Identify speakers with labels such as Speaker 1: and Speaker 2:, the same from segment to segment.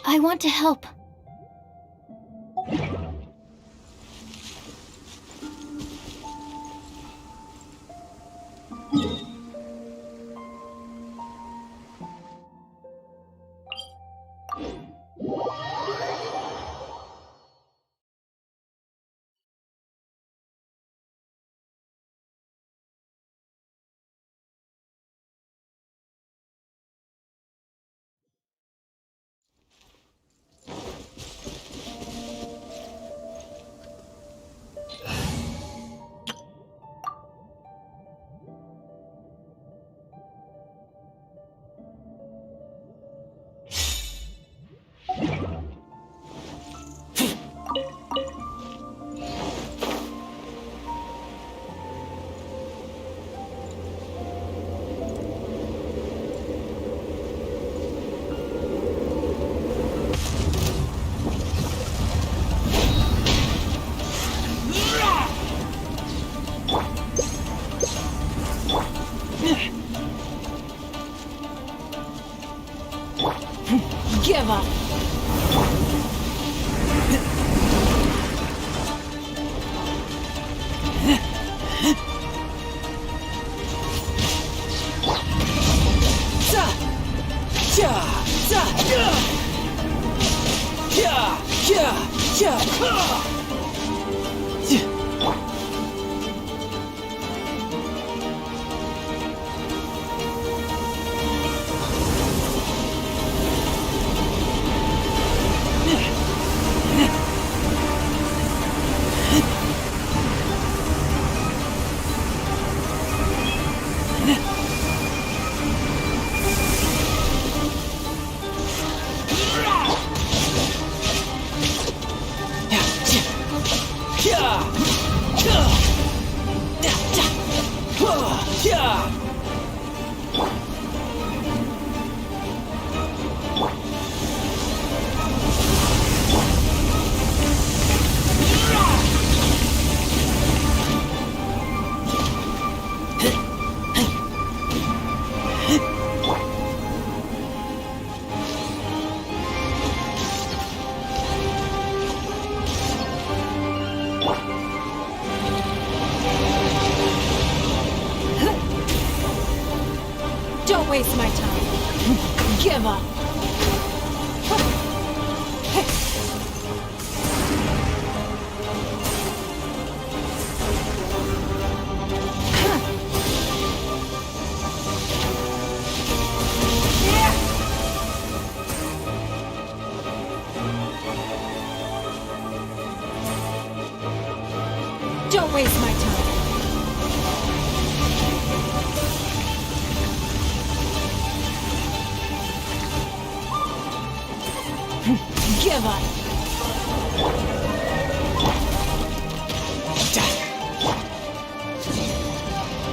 Speaker 1: I want to help.
Speaker 2: Give up. Don't waste my time. Give up. Don't waste my time. Give up.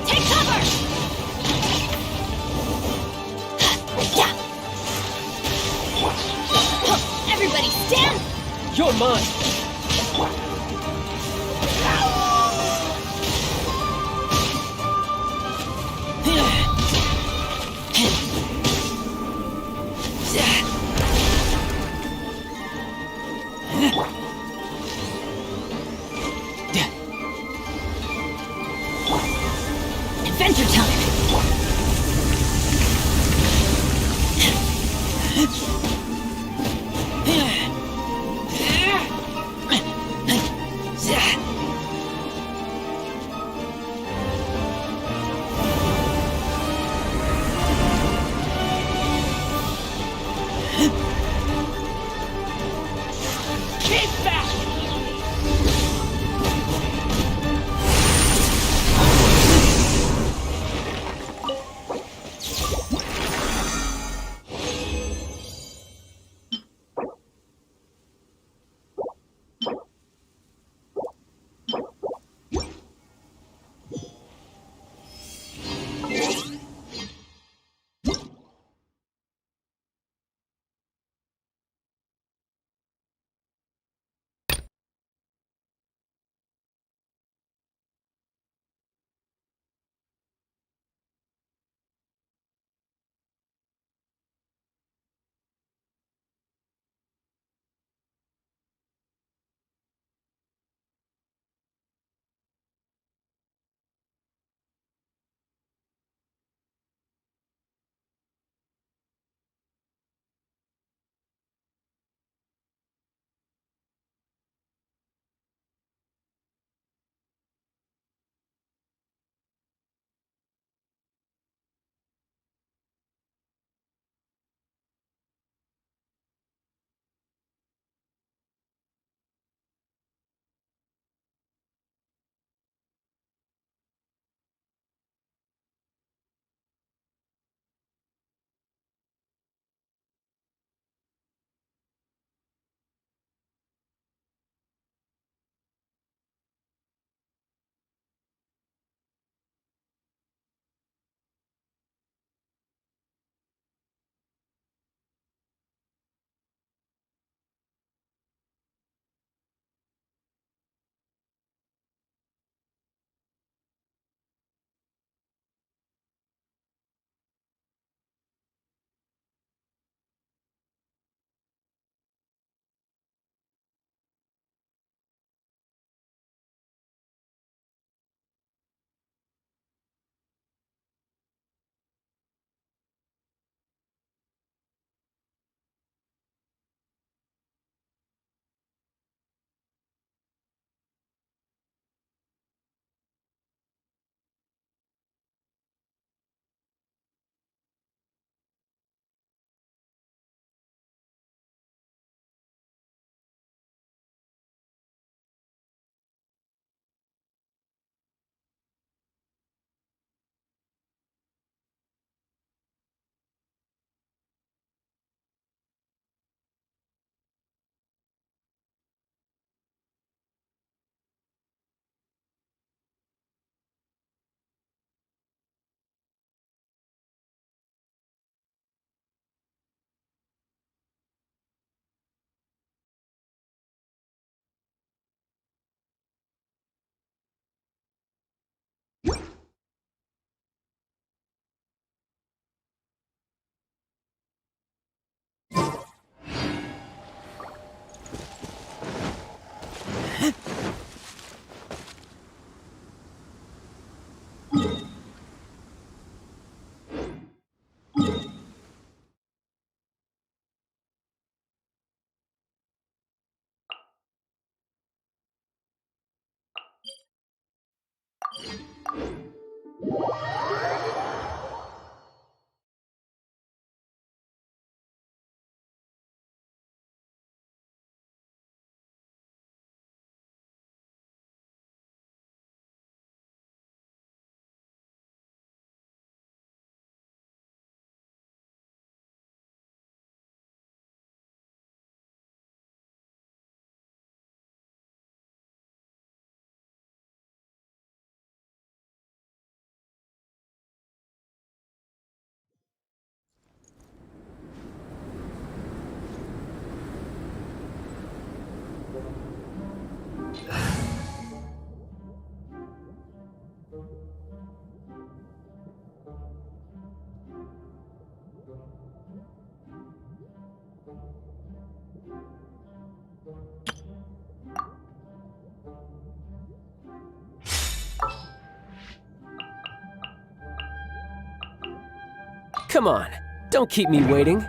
Speaker 2: Take cover. Everybody stand.
Speaker 3: You're mine.
Speaker 1: Adventure time!
Speaker 3: Keep back! Come on, don't keep me waiting.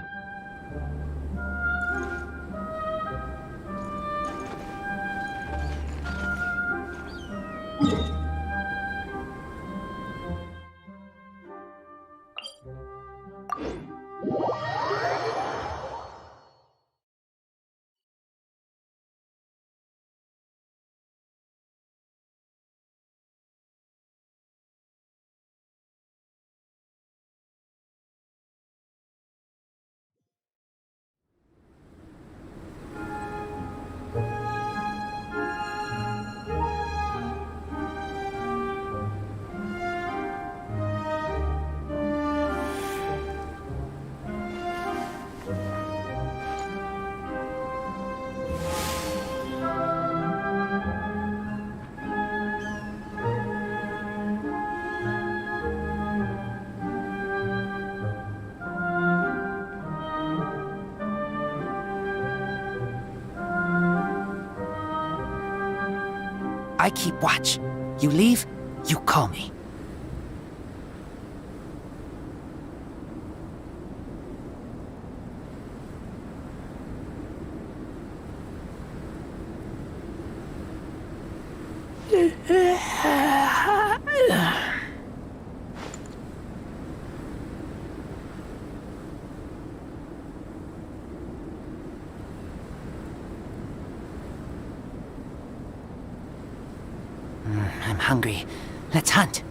Speaker 4: I keep watch. You leave, you call me. I'm hungry. Let's hunt.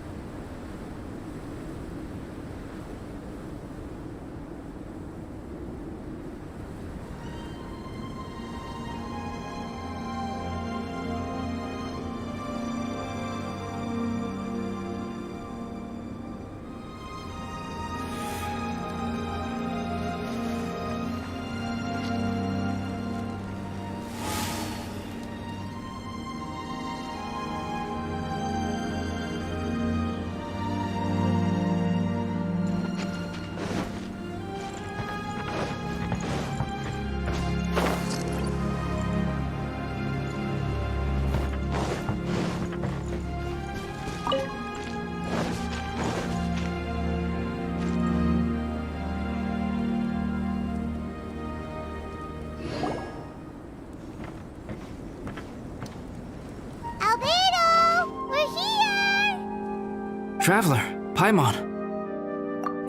Speaker 5: Traveler, Paimon.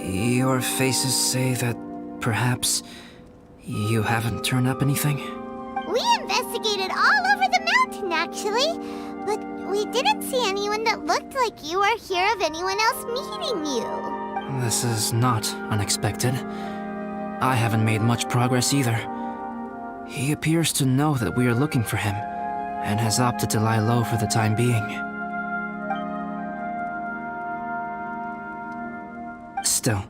Speaker 5: Your faces say that perhaps you haven't turned up anything?
Speaker 6: We investigated all over the mountain, actually. But we didn't see anyone that looked like you or hear of anyone else meeting you.
Speaker 5: This is not unexpected. I haven't made much progress either. He appears to know that we are looking for him, and has opted to lie low for the time being. Still,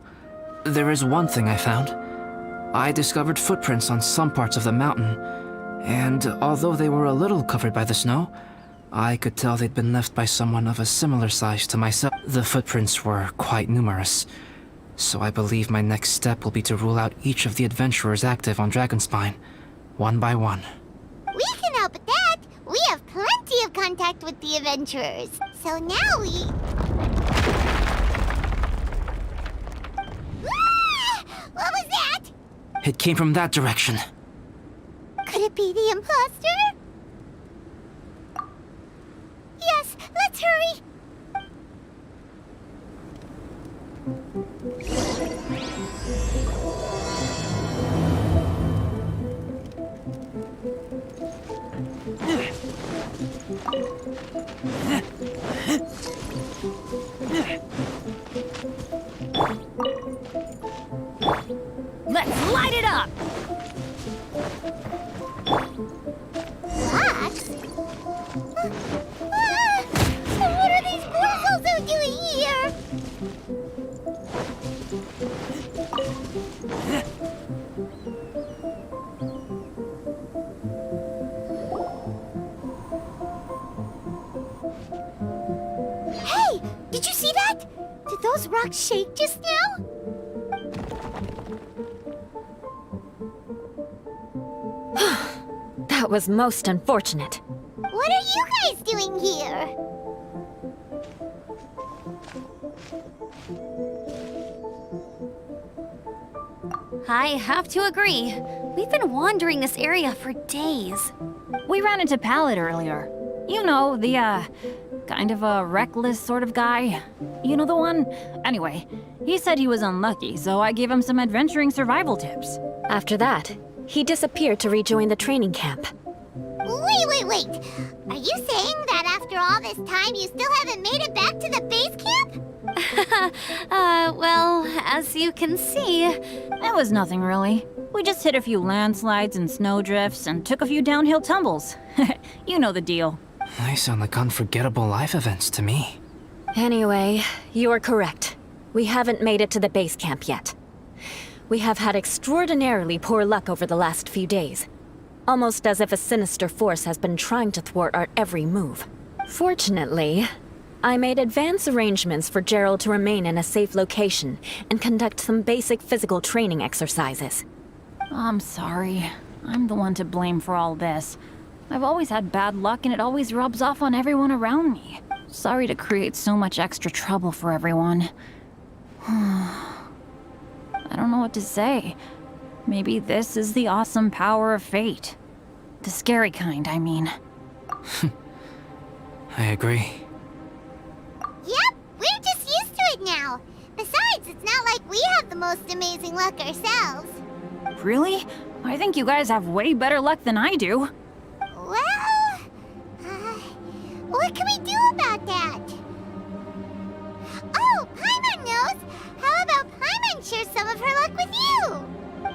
Speaker 5: there is one thing I found. I discovered footprints on some parts of the mountain, and although they were a little covered by the snow, I could tell they'd been left by someone of a similar size to myself. The footprints were quite numerous, so I believe my next step will be to rule out each of the adventurers active on Dragonspine, one by one.
Speaker 6: We can help with that. We have plenty of contact with the adventurers. So now we... What was that?
Speaker 5: It came from that direction.
Speaker 6: Could it be the imposter? Yes, let's hurry.
Speaker 1: Light it up!
Speaker 6: Rocks? What are these portals doing here? Hey! Did you see that? Did those rocks shake just now?
Speaker 1: That was most unfortunate.
Speaker 6: What are you guys doing here?
Speaker 7: I have to agree. We've been wandering this area for days.
Speaker 1: We ran into Pallet earlier. You know, the, kind of a reckless sort of guy. You know the one? Anyway, he said he was unlucky, so I gave him some adventuring survival tips. After that, he disappeared to rejoin the training camp.
Speaker 6: Wait. Are you saying that after all this time you still haven't made it back to the base camp?
Speaker 7: Well, as you can see...
Speaker 1: It was nothing really. We just hit a few landslides and snowdrifts and took a few downhill tumbles. You know the deal.
Speaker 5: They sound like unforgettable life events to me.
Speaker 1: Anyway, you are correct. We haven't made it to the base camp yet. We have had extraordinarily poor luck over the last few days. Almost as if a sinister force has been trying to thwart our every move. Fortunately, I made advance arrangements for Gerald to remain in a safe location and conduct some basic physical training exercises. I'm sorry. I'm the one to blame for all this. I've always had bad luck and it always rubs off on everyone around me. Sorry to create so much extra trouble for everyone. I don't know what to say. Maybe this is the awesome power of fate. The scary kind, I mean.
Speaker 5: I agree.
Speaker 6: Yep, we're just used to it now. Besides, it's not like we have the most amazing luck ourselves.
Speaker 1: Really? I think you guys have way better luck than I do.
Speaker 6: Well, what can we do about that? Oh, Paimon knows! How about Paimon share some of her luck with you?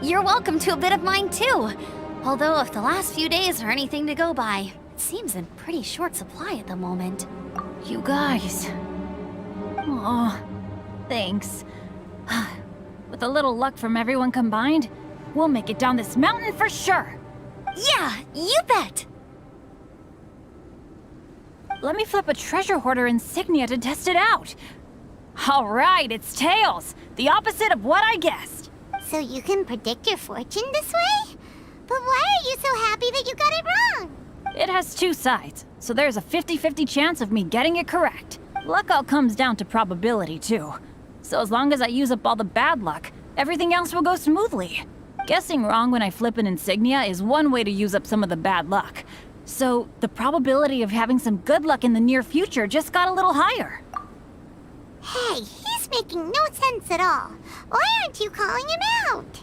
Speaker 7: You're welcome to a bit of mine too. Although if the last few days are anything to go by, it seems in pretty short supply at the moment.
Speaker 1: You guys. Oh, thanks. With a little luck from everyone combined, we'll make it down this mountain for sure.
Speaker 7: Yeah, you bet!
Speaker 1: Let me flip a treasure hoarder insignia to test it out. All right, it's tails. The opposite of what I guessed.
Speaker 6: So you can predict your fortune this way? But why are you so happy that you got it wrong?
Speaker 1: It has two sides, so there's a 50-50 chance of me getting it correct. Luck all comes down to probability, too. So as long as I use up all the bad luck, everything else will go smoothly. Guessing wrong when I flip an insignia is one way to use up some of the bad luck. So the probability of having some good luck in the near future just got a little higher.
Speaker 6: Hey, he's making no sense at all. Why aren't you calling him out?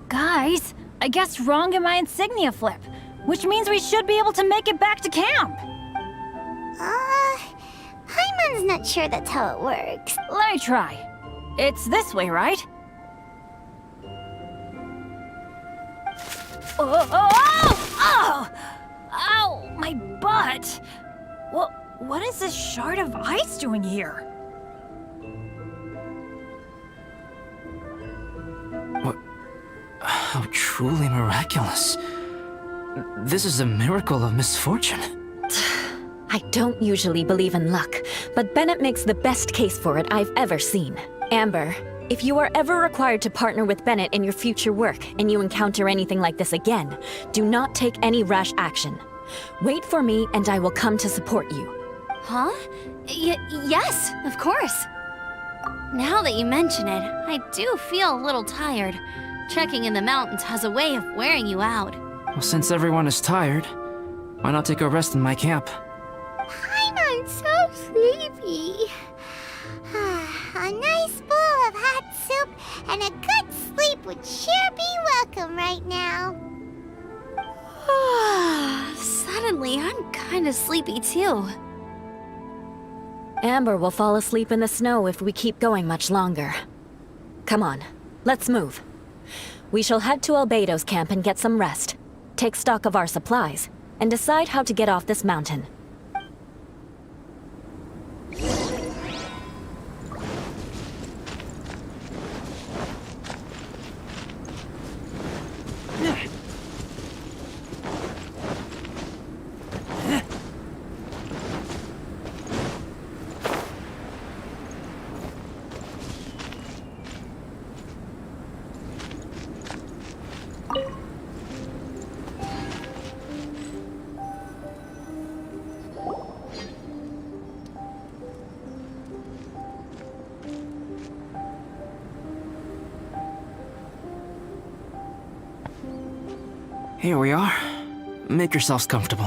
Speaker 1: Guys, I guessed wrong in my insignia flip, which means we should be able to make it back to camp.
Speaker 6: Paimon's not sure that's how it works.
Speaker 1: Let me try. It's this way, right? Oh! Ow! My butt! What is this shard of ice doing here?
Speaker 5: What? How truly miraculous. This is a miracle of misfortune.
Speaker 1: I don't usually believe in luck, but Bennett makes the best case for it I've ever seen. Amber, if you are ever required to partner with Bennett in your future work and you encounter anything like this again, do not take any rash action. Wait for me and I will come to support you.
Speaker 7: Huh? Yes, of course. Now that you mention it, I do feel a little tired. Trekking in the mountains has a way of wearing you out.
Speaker 5: Well, since everyone is tired, why not take a rest in my camp?
Speaker 6: Paimon's so sleepy. A nice bowl of hot soup and a good sleep would sure be welcome right now.
Speaker 7: Suddenly, I'm kinda sleepy too.
Speaker 1: Amber will fall asleep in the snow if we keep going much longer. Come on, let's move. We shall head to Albedo's camp and get some rest, take stock of our supplies, and decide how to get off this mountain.
Speaker 5: Here we are. Make yourselves comfortable.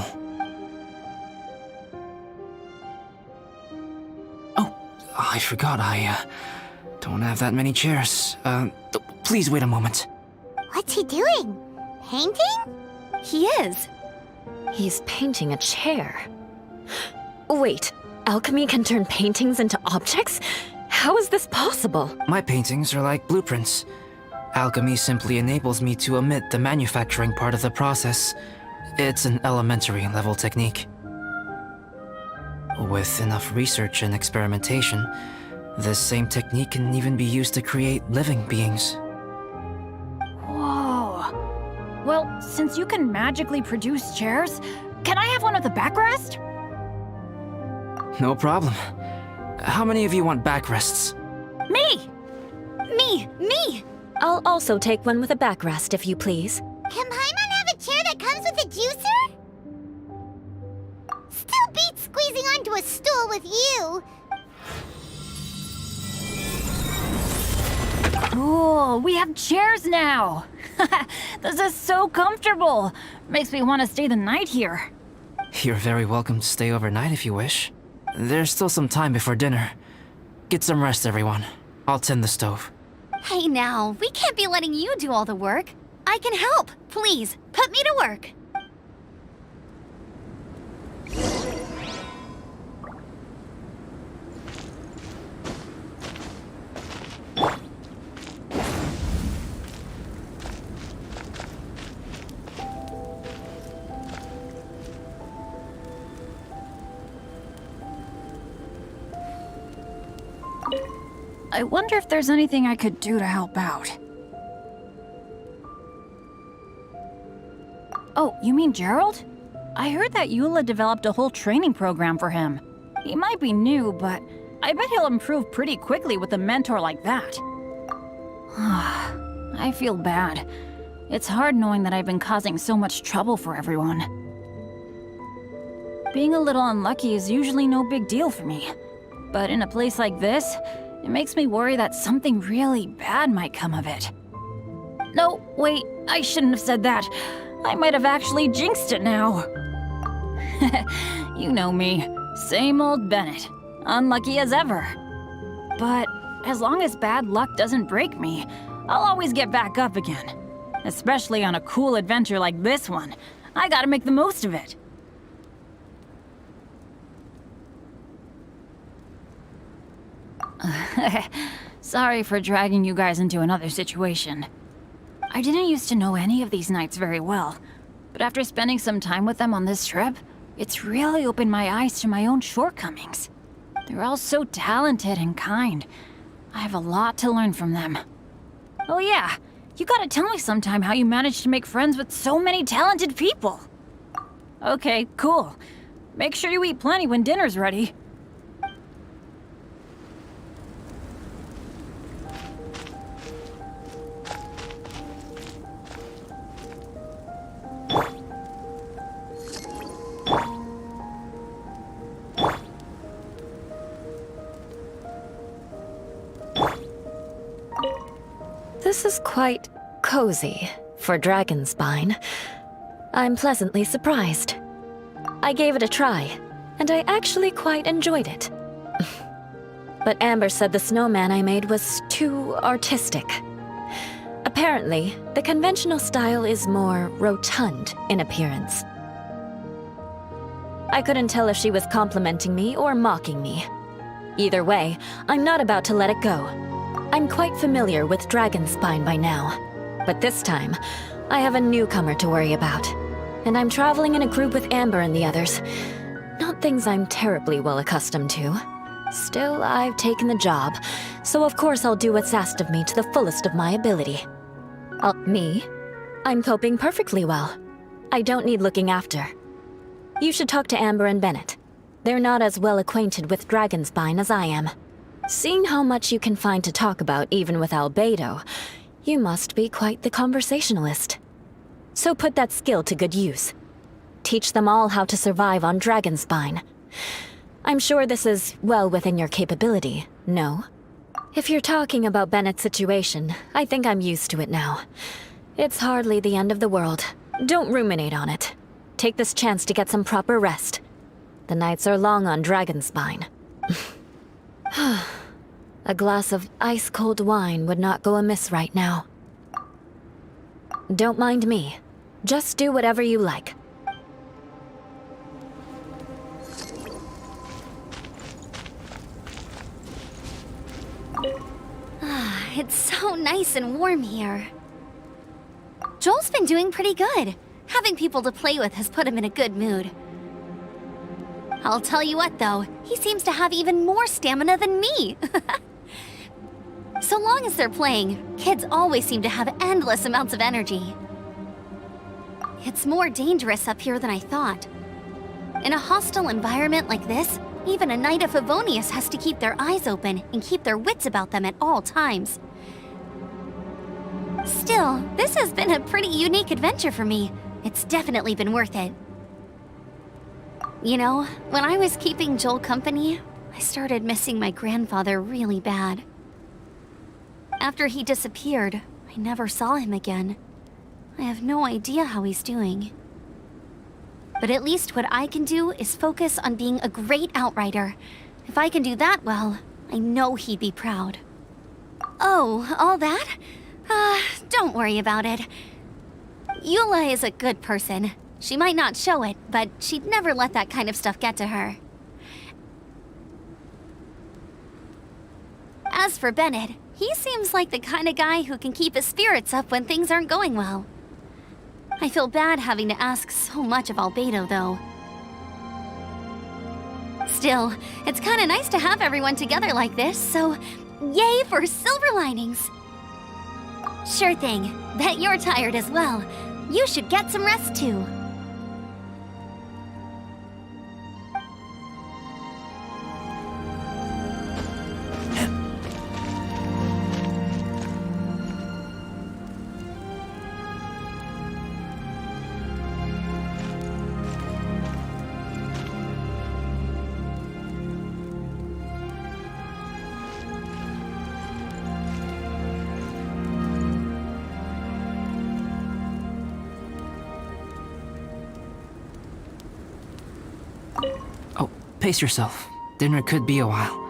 Speaker 5: Oh, I forgot I don't have that many chairs. Please wait a moment.
Speaker 6: What's he doing? Painting?
Speaker 7: He is.
Speaker 1: He's painting a chair. Wait, alchemy can turn paintings into objects? How is this possible?
Speaker 5: My paintings are like blueprints. Alchemy simply enables me to omit the manufacturing part of the process. It's an elementary level technique. With enough research and experimentation, this same technique can even be used to create living beings.
Speaker 2: Whoa. Well, since you can magically produce chairs, can I have one with a backrest?
Speaker 5: No problem. How many of you want backrests?
Speaker 2: Me!
Speaker 7: Me!
Speaker 1: I'll also take one with a backrest, if you please.
Speaker 6: Can Paimon have a chair that comes with a juicer? Still beats squeezing onto a stool with you.
Speaker 2: Cool, we have chairs now. This is so comfortable. Makes me want to stay the night here.
Speaker 5: You're very welcome to stay overnight if you wish. There's still some time before dinner. Get some rest, everyone. I'll tend the stove.
Speaker 7: Hey now, we can't be letting you do all the work. I can help. Please, put me to work.
Speaker 2: I wonder if there's anything I could do to help out. Oh, you mean Gerald? I heard that Eula developed a whole training program for him. He might be new, but I bet he'll improve pretty quickly with a mentor like that. I feel bad. It's hard knowing that I've been causing so much trouble for everyone. Being a little unlucky is usually no big deal for me. But in a place like this, it makes me worry that something really bad might come of it. No, wait, I shouldn't have said that. I might have actually jinxed it now. You know me, same old Bennett, unlucky as ever. But as long as bad luck doesn't break me, I'll always get back up again. Especially on a cool adventure like this one. I gotta make the most of it. Sorry for dragging you guys into another situation. I didn't used to know any of these knights very well, but after spending some time with them on this trip, it's really opened my eyes to my own shortcomings. They're all so talented and kind. I have a lot to learn from them. Oh yeah, you gotta tell me sometime how you managed to make friends with so many talented people. Okay, cool. Make sure you eat plenty when dinner's ready.
Speaker 1: This is quite cozy for Dragonspine. I'm pleasantly surprised. I gave it a try, and I actually quite enjoyed it. But Amber said the snowman I made was too artistic. Apparently, the conventional style is more rotund in appearance. I couldn't tell if she was complimenting me or mocking me. Either way, I'm not about to let it go. I'm quite familiar with Dragonspine by now. But this time, I have a newcomer to worry about. And I'm traveling in a group with Amber and the others. Not things I'm terribly well accustomed to. Still, I've taken the job, so of course I'll do what's asked of me to the fullest of my ability. Me? I'm coping perfectly well. I don't need looking after. You should talk to Amber and Bennett. They're not as well acquainted with Dragonspine as I am. Seeing how much you can find to talk about even with Albedo, you must be quite the conversationalist. So put that skill to good use. Teach them all how to survive on Dragonspine. I'm sure this is well within your capability, no? If you're talking about Bennett's situation, I think I'm used to it now. It's hardly the end of the world. Don't ruminate on it. Take this chance to get some proper rest. The nights are long on Dragonspine. A glass of ice-cold wine would not go amiss right now. Don't mind me. Just do whatever you like.
Speaker 7: It's so nice and warm here. Joel's been doing pretty good. Having people to play with has put him in a good mood. I'll tell you what, though, he seems to have even more stamina than me. So long as they're playing, kids always seem to have endless amounts of energy. It's more dangerous up here than I thought. In a hostile environment like this, even a Knight of Favonius has to keep their eyes open and keep their wits about them at all times. Still, this has been a pretty unique adventure for me. It's definitely been worth it. You know, when I was keeping Joel company, I started missing my grandfather really bad. After he disappeared, I never saw him again. I have no idea how he's doing. But at least what I can do is focus on being a great outrider. If I can do that well, I know he'd be proud. Oh, all that? Don't worry about it. Eula is a good person. She might not show it, but she'd never let that kind of stuff get to her. As for Bennett, he seems like the kind of guy who can keep his spirits up when things aren't going well. I feel bad having to ask so much of Albedo, though. Still, it's kind of nice to have everyone together like this, so yay for silver linings! Sure thing. Bet you're tired as well. You should get some rest, too.
Speaker 5: Oh, pace yourself. Dinner could be a while.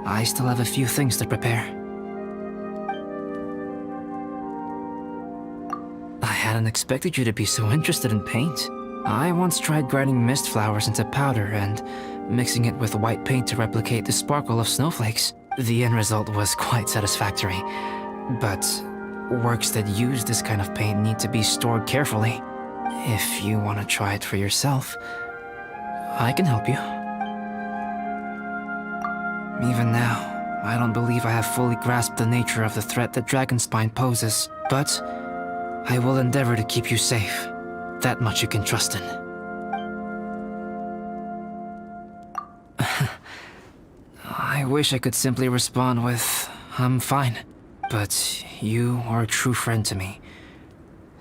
Speaker 5: I still have a few things to prepare. I hadn't expected you to be so interested in paint. I once tried grinding mist flowers into powder and mixing it with white paint to replicate the sparkle of snowflakes. The end result was quite satisfactory. But works that use this kind of paint need to be stored carefully. If you want to try it for yourself, I can help you. Even now, I don't believe I have fully grasped the nature of the threat that Dragonspine poses, but I will endeavor to keep you safe. That much you can trust in. I wish I could simply respond with, I'm fine. But you are a true friend to me,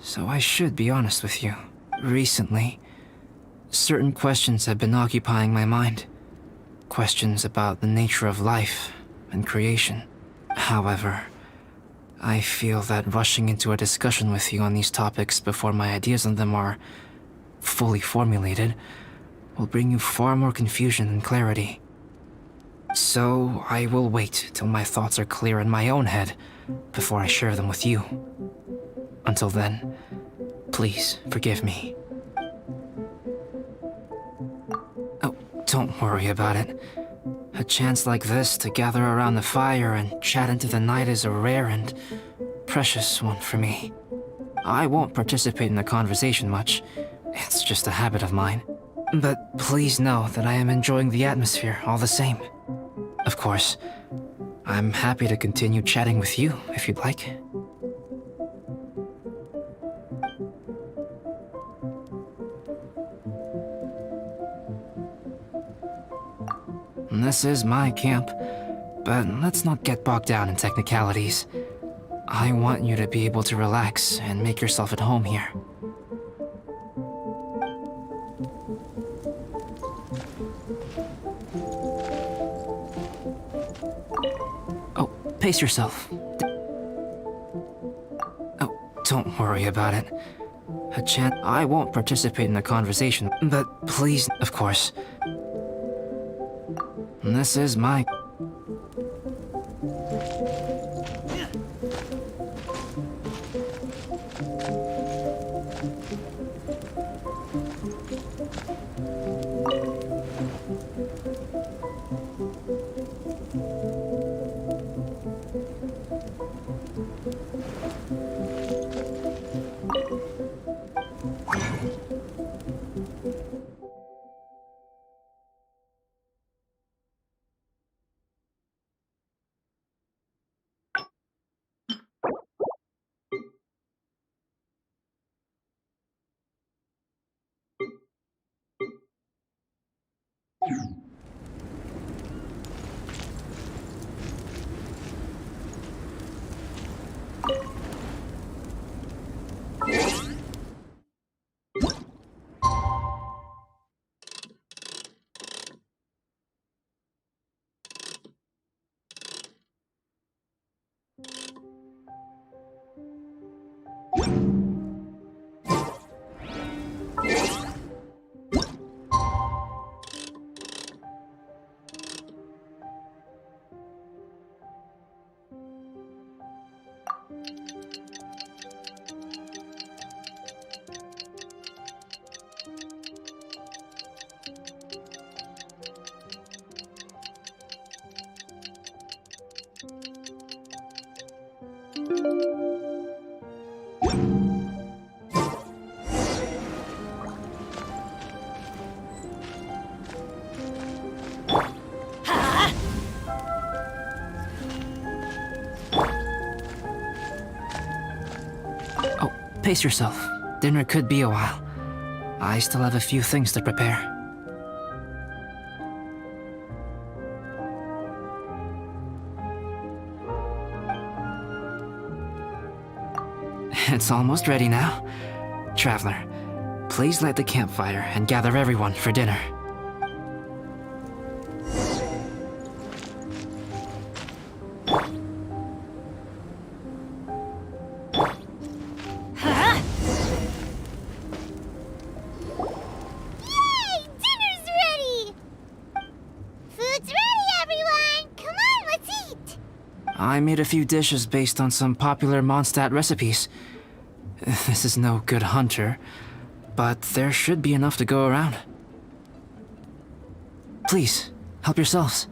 Speaker 5: so I should be honest with you. Recently, certain questions have been occupying my mind. Questions about the nature of life and creation. However, I feel that rushing into a discussion with you on these topics before my ideas on them are fully formulated will bring you far more confusion than clarity. So I will wait till my thoughts are clear in my own head before I share them with you. Until then, please forgive me. Don't worry about it. A chance like this to gather around the fire and chat into the night is a rare and precious one for me. I won't participate in the conversation much. It's just a habit of mine. But please know that I am enjoying the atmosphere all the same. Of course, I'm happy to continue chatting with you if you'd like. This is my camp, but let's not get bogged down in technicalities. I want you to be able to relax and make yourself at home here. Oh, pace yourself. Oh, don't worry about it. A chance. I won't participate in the conversation, but please, of course. This is my... Oh, pace yourself. Dinner could be a while. I still have a few things to prepare. It's almost ready now. Traveler, please light the campfire and gather everyone for dinner.
Speaker 6: Yay! Dinner's ready! Food's ready, everyone! Come on, let's eat!
Speaker 5: I made a few dishes based on some popular Mondstadt recipes. This is no good hunter, but there should be enough to go around. Please, help yourselves.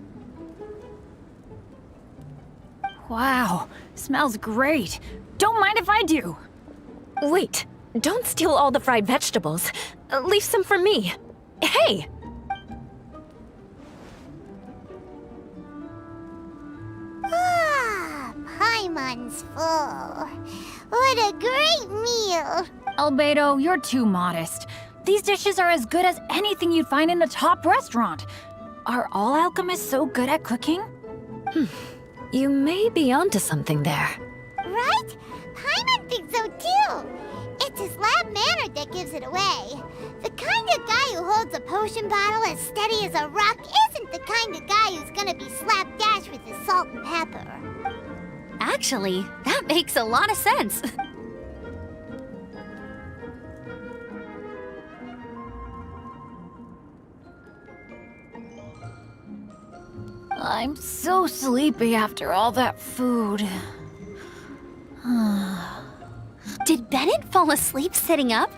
Speaker 2: Wow, smells great. Don't mind if I do.
Speaker 1: Wait, don't steal all the fried vegetables. Leave some for me. Hey!
Speaker 6: Ah, Paimon's full. What a great meal!
Speaker 2: Albedo, you're too modest. These dishes are as good as anything you'd find in a top restaurant. Are all alchemists so good at cooking?
Speaker 1: You may be onto something there.
Speaker 6: Right? Paimon thinks so too! It's his lab manner that gives it away. The kind of guy who holds a potion bottle as steady as a rock isn't the kind of guy who's gonna be slapdash with his salt and pepper.
Speaker 7: Actually, that makes a lot of sense.
Speaker 2: I'm so sleepy after all that food.
Speaker 7: Did Bennett fall asleep sitting up?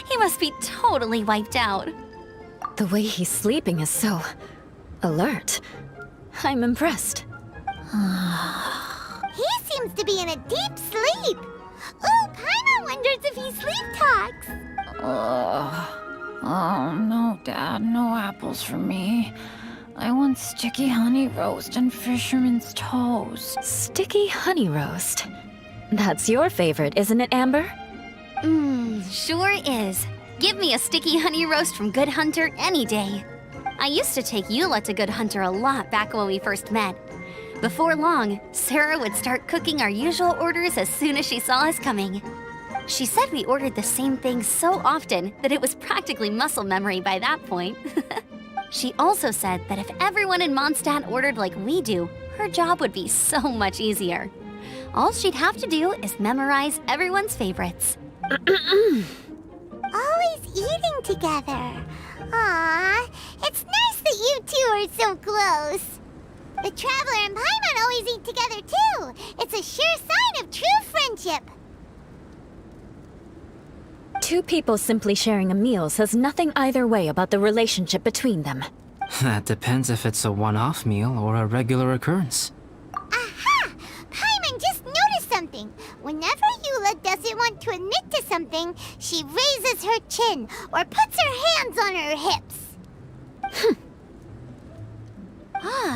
Speaker 7: He must be totally wiped out.
Speaker 1: The way he's sleeping is so... Alert. I'm impressed.
Speaker 6: He seems to be in a deep sleep. Ooh, Paimon wonders if he sleep talks.
Speaker 2: Oh, no, Dad, no apples for me. I want sticky honey roast and fisherman's toast.
Speaker 1: Sticky honey roast. That's your favorite, isn't it, Amber?
Speaker 7: Sure is. Give me a sticky honey roast from Good Hunter any day. I used to take Eula to Good Hunter a lot back when we first met. Before long, Sarah would start cooking our usual orders as soon as she saw us coming. She said we ordered the same thing so often that it was practically muscle memory by that point. She also said that if everyone in Mondstadt ordered like we do, her job would be so much easier. All she'd have to do is memorize everyone's favorites.
Speaker 6: Always eating together. Aww, it's nice that you two are so close. The Traveler and Paimon always eat together too. It's a sure sign of true friendship.
Speaker 1: Two people simply sharing a meal says nothing either way about the relationship between them.
Speaker 5: That depends if it's a one-off meal or a regular occurrence.
Speaker 6: Aha! Paimon just noticed something. Whenever Eula doesn't want to admit to something, she raises her chin or puts her hands on her hips.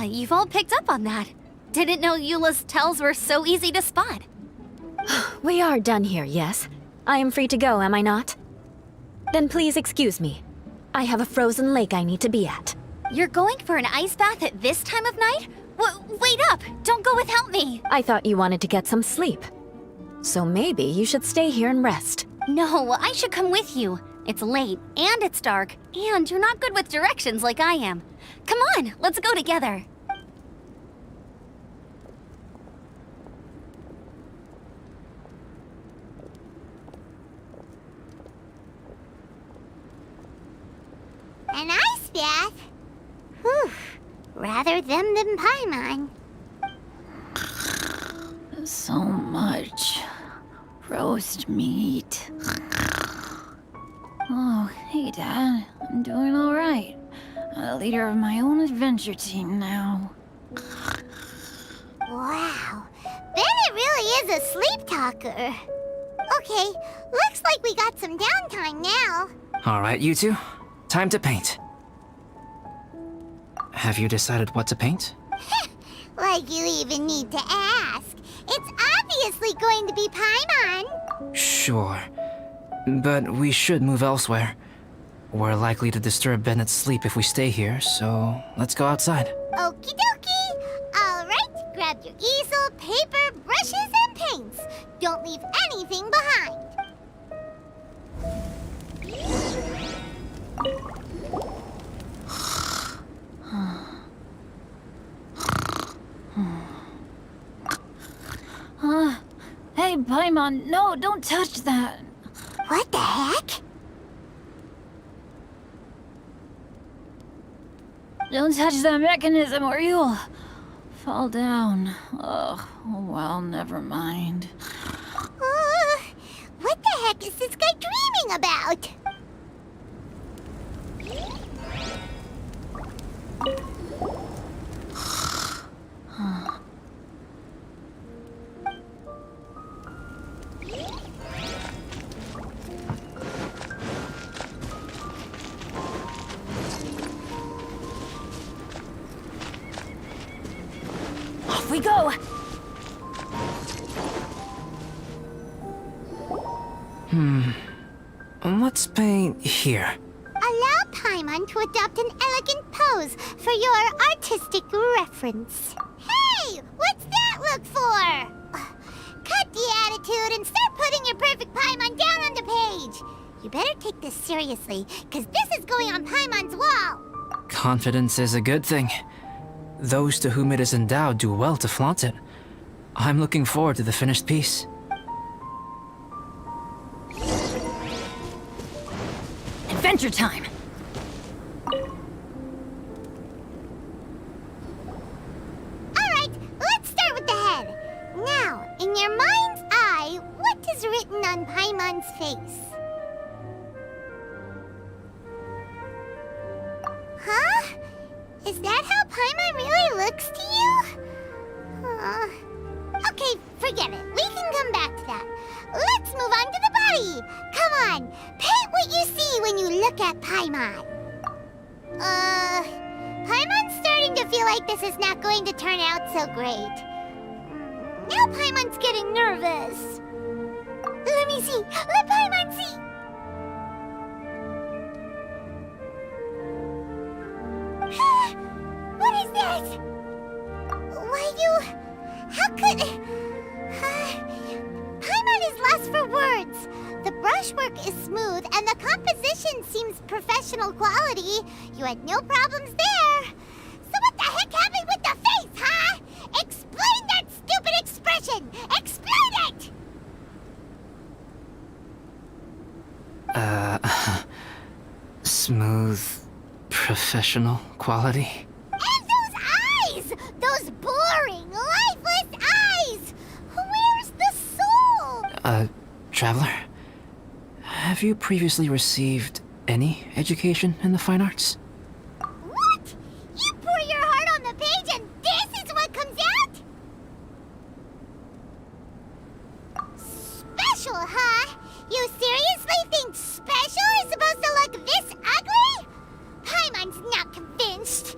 Speaker 7: You've all picked up on that. Didn't know Eula's tells were so easy to spot.
Speaker 1: We are done here, yes? I am free to go, am I not? Then please excuse me. I have a frozen lake I need to be at.
Speaker 7: You're going for an ice bath at this time of night? Wait up! Don't go without me!
Speaker 1: I thought you wanted to get some sleep. So maybe you should stay here and rest.
Speaker 7: No, I should come with you. It's late, and it's dark, and you're not good with directions like I am. Come on, let's go together.
Speaker 6: An ice bath? Whew. Rather them than Paimon.
Speaker 2: So much roast meat. Oh, hey, Dad. I'm doing all right. I'm the leader of my own adventure team now.
Speaker 6: Wow. Bennett really is a sleep talker. Okay, looks like we got some downtime now.
Speaker 5: All right, you two. Time to paint. Have you decided what to paint?
Speaker 6: Like you even need to ask. It's obviously going to be Paimon.
Speaker 5: Sure. But we should move elsewhere. We're likely to disturb Bennett's sleep if we stay here, so let's go outside.
Speaker 6: Okie dokie. All right, grab your easel, paper, brushes, and paints. Don't leave anything behind.
Speaker 2: Hey, Paimon, no, don't touch that.
Speaker 6: What the heck?
Speaker 2: Don't touch that mechanism or you'll fall down. Ugh, oh well, never mind.
Speaker 6: What the heck is this guy dreaming about?
Speaker 2: Off we go!
Speaker 5: Let's paint here.
Speaker 6: Allow Paimon to adopt an elegant pose for your artistic reference. Hey, what's that look for? Cut the attitude and start putting your perfect Paimon down on the page. You better take this seriously, because this is going on Paimon's wall.
Speaker 5: Confidence is a good thing. Those to whom it is endowed do well to flaunt it. I'm looking forward to the finished piece.
Speaker 2: Adventure time!
Speaker 6: Alright, let's start with the head. Now, in your mind's eye, what is written on Paimon's face? Huh? Is that how not going to turn out so great. Now Paimon's getting nervous. Let me see. Let Paimon see. What is this? Why how could... Paimon is lost for words. The brushwork is smooth and the composition seems professional quality. You had no problems there. So what the heck happened with the face, huh? Explain that stupid expression! Explain it!
Speaker 5: Smooth, professional quality?
Speaker 6: And those eyes! Those boring, lifeless eyes! Where's the soul?
Speaker 5: Traveler? Have you previously received any education in the fine arts?
Speaker 6: What? You pour your heart on the page and this is what comes out? Special, huh? You seriously think special is supposed to look this ugly? Paimon's not convinced.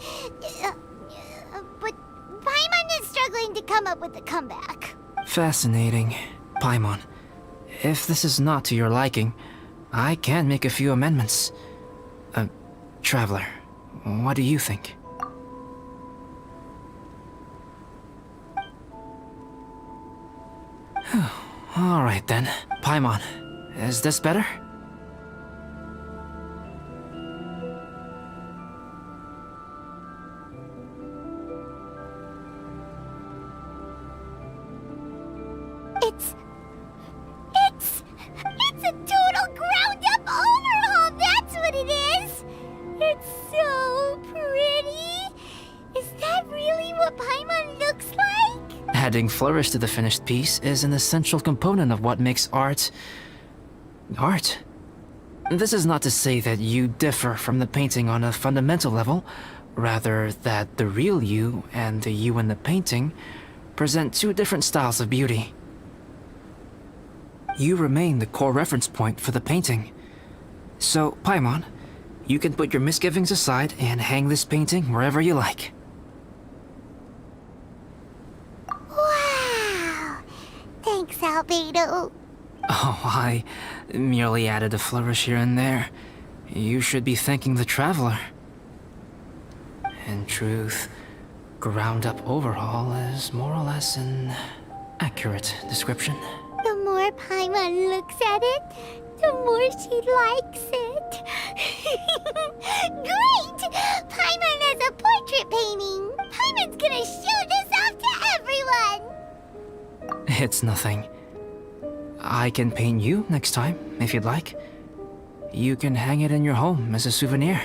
Speaker 6: But Paimon is struggling to come up with a comeback.
Speaker 5: Fascinating. Paimon, if this is not to your liking, I can make a few amendments. Traveler, what do you think? Alright then. Paimon, is this better?
Speaker 6: It's a total ground-up overhaul, that's what it is! It's so pretty! Is that really what Paimon looks like?
Speaker 5: Adding flourish to the finished piece is an essential component of what makes art... art. This is not to say that you differ from the painting on a fundamental level, rather that the real you and the you in the painting present two different styles of beauty. You remain the core reference point for the painting. So, Paimon, you can put your misgivings aside and hang this painting wherever you like.
Speaker 6: Wow! Thanks, Albedo.
Speaker 5: Oh, I merely added a flourish here and there. You should be thanking the traveler. In truth, ground-up overhaul is more or less an accurate description.
Speaker 6: The more Paimon looks at it, the more she likes it. Great! Paimon has a portrait painting. Paimon's gonna show this off to everyone.
Speaker 5: It's nothing. I can paint you next time, if you'd like. You can hang it in your home as a souvenir.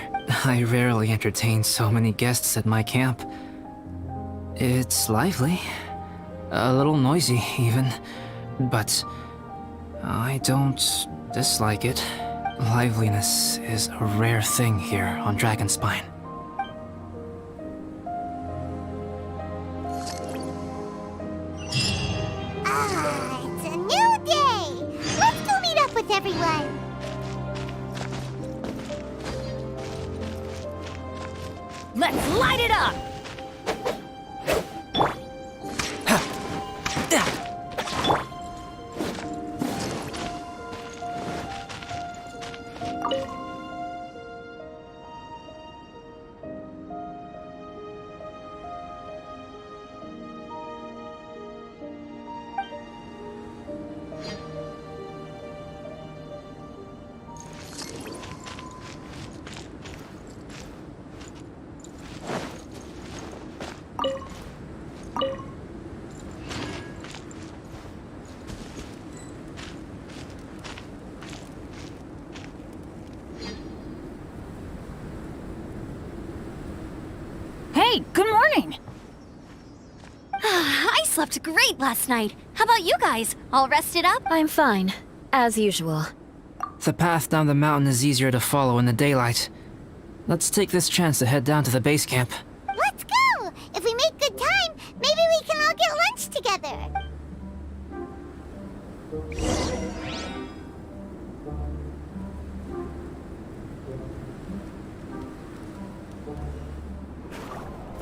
Speaker 5: I rarely entertain so many guests at my camp. It's lively. A little noisy, even. But I don't dislike it. Liveliness is a rare thing here on Dragonspine.
Speaker 6: It's a new day. Let's go meet up with everyone.
Speaker 2: Let's light it up! Hey, good morning!
Speaker 7: I slept great last night. How about you guys? All rested up?
Speaker 1: I'm fine, as usual.
Speaker 5: The path down the mountain is easier to follow in the daylight. Let's take this chance to head down to the base camp.
Speaker 6: Let's go! If we make good time, maybe we can all get lunch together.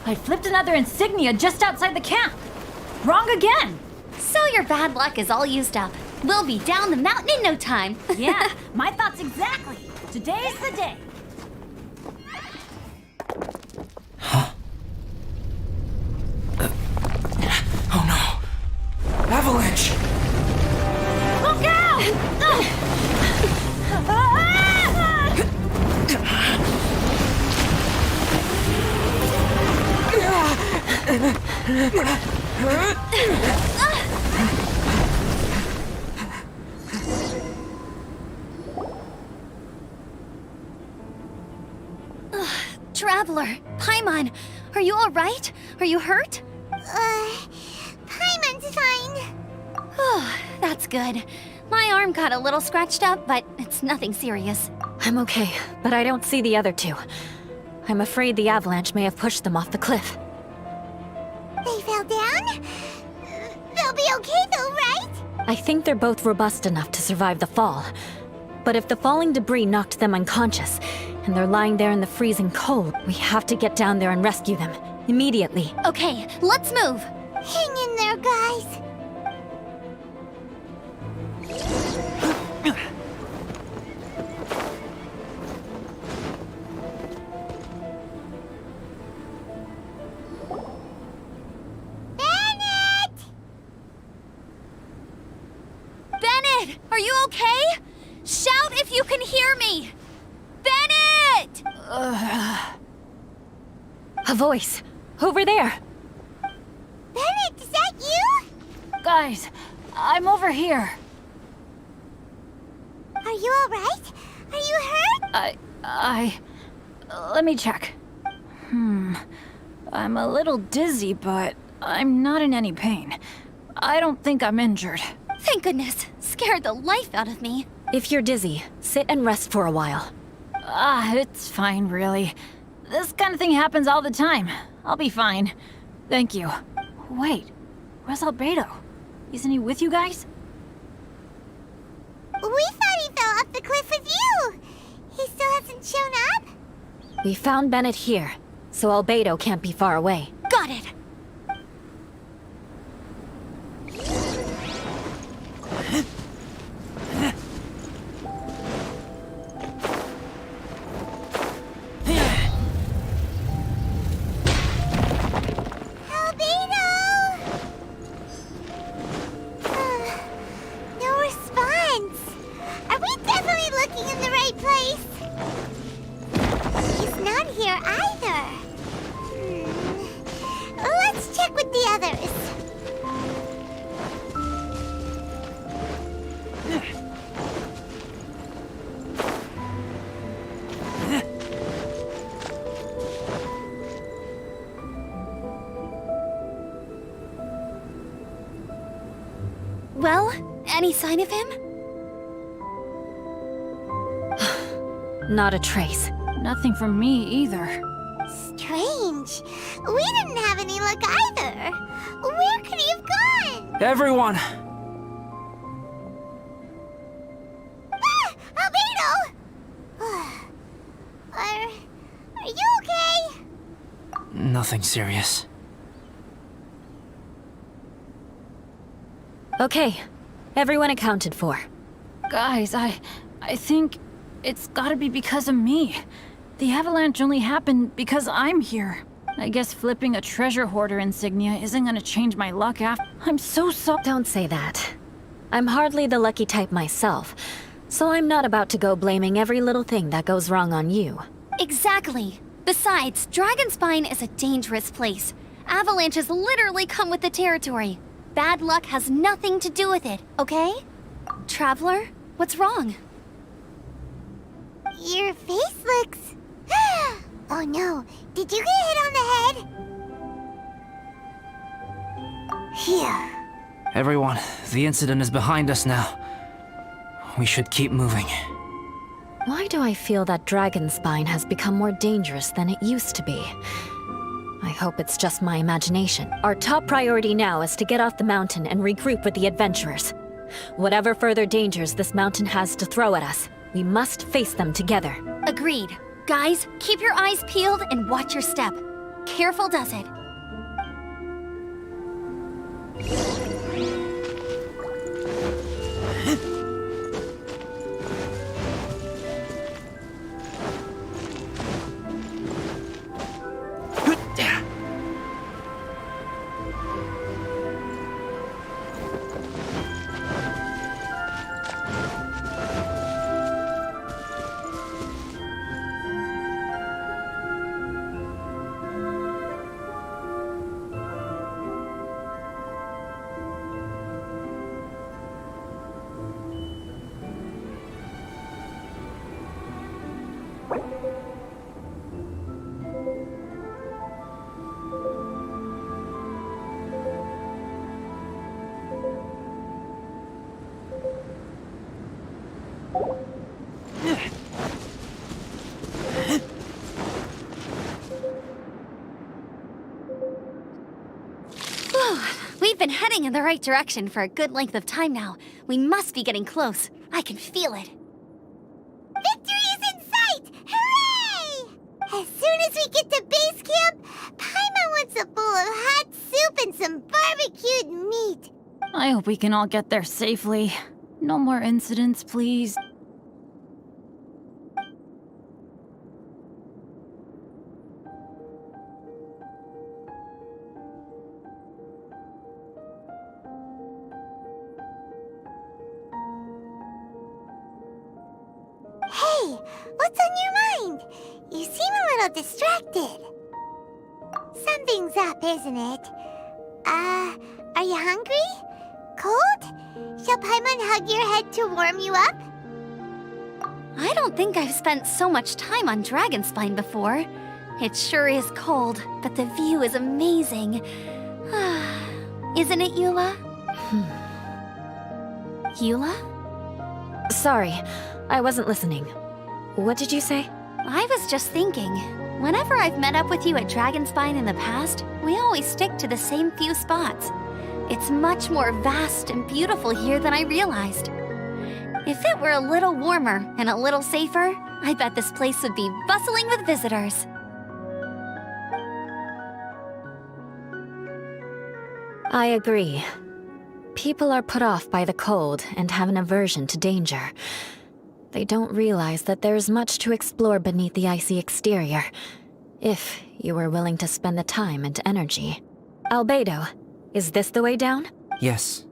Speaker 2: I flipped another insignia just outside the camp. Wrong again.
Speaker 7: So your bad luck is all used up. We'll be down the mountain in no time.
Speaker 2: Yeah, my thoughts exactly. Today's the day.
Speaker 5: Oh no! Avalanche!
Speaker 2: Look out!
Speaker 7: Traveler, Paimon, are you all right? Are you hurt?
Speaker 6: Paimon's fine.
Speaker 7: Oh, that's good. My arm got a little scratched up, but it's nothing serious.
Speaker 1: I'm okay, but I don't see the other two. I'm afraid the avalanche may have pushed them off the cliff.
Speaker 6: They fell down? They'll be okay though, right?
Speaker 1: I think they're both robust enough to survive the fall. But if the falling debris knocked them unconscious, and they're lying there in the freezing cold, we have to get down there and rescue them. Immediately.
Speaker 7: Okay, let's move.
Speaker 6: Hang in there, guys. Bennett!
Speaker 7: Bennett, are you okay? Shout if you can hear me! Bennett!
Speaker 1: A voice. Over there.
Speaker 6: Bennett, is that you?
Speaker 2: Guys, I'm over here.
Speaker 6: Are you alright? Are you hurt?
Speaker 2: Let me check. I'm a little dizzy, but I'm not in any pain. I don't think I'm injured.
Speaker 7: Thank goodness. Scared the life out of me.
Speaker 1: If you're dizzy, sit and rest for a while.
Speaker 2: It's fine, really. This kind of thing happens all the time. I'll be fine. Thank you. Wait, where's Albedo? Isn't he with you guys?
Speaker 6: We thought he fell off the cliff with you. He still hasn't shown up?
Speaker 1: We found Bennett here, so Albedo can't be far away.
Speaker 7: Got it.
Speaker 6: No response. Are we definitely looking in the right place? He's not here either. Let's check with the others.
Speaker 7: Well, any sign of him?
Speaker 1: Not a trace.
Speaker 2: Nothing from me either.
Speaker 6: Strange. We didn't have any luck either. Where could he have gone?
Speaker 5: Everyone!
Speaker 6: Ah! Albedo! Are you okay?
Speaker 5: Nothing serious.
Speaker 1: Okay, everyone accounted for.
Speaker 2: Guys, I think it's gotta be because of me. The avalanche only happened because I'm here. I guess flipping a treasure hoarder insignia isn't gonna change my luck after. I'm so sorry.
Speaker 1: Don't say that. I'm hardly the lucky type myself, so I'm not about to go blaming every little thing that goes wrong on you.
Speaker 7: Exactly. Besides, Dragonspine is a dangerous place. Avalanches literally come with the territory. Bad luck has nothing to do with it, okay? Traveler, what's wrong?
Speaker 6: Your face looks... Oh no, did you get hit on the head? Here.
Speaker 5: Everyone, the incident is behind us now. We should keep moving.
Speaker 1: Why do I feel that Dragonspine has become more dangerous than it used to be? I hope it's just my imagination. Our top priority now is to get off the mountain and regroup with the adventurers. Whatever further dangers this mountain has to throw at us, we must face them together.
Speaker 7: Agreed. Guys, keep your eyes peeled and watch your step. careful does it. We've been heading in the right direction for a good length of time now. We must be getting close. I can feel it.
Speaker 6: Victory is in sight! Hooray! As soon as we get to base camp, Paimon wants a bowl of hot soup and some barbecued meat.
Speaker 2: I hope we can all get there safely. No more incidents, please.
Speaker 6: Hey, what's on your mind? You seem a little distracted. Something's up, isn't it? Are you hungry? Cold? Shall Paimon hug your head to warm you up?
Speaker 7: I don't think I've spent so much time on Dragonspine before. It sure is cold, but the view is amazing. Isn't it, Eula? Eula?
Speaker 1: Sorry, I wasn't listening. What did you say?
Speaker 7: I was just thinking, whenever I've met up with you at Dragonspine in the past, we always stick to the same few spots. It's much more vast and beautiful here than I realized. If it were a little warmer and a little safer, I bet this place would be bustling with visitors.
Speaker 1: I agree. People are put off by the cold and have an aversion to danger. They don't realize that there's much to explore beneath the icy exterior, if you were willing to spend the time and energy. Albedo, is this the way down?
Speaker 5: Yes.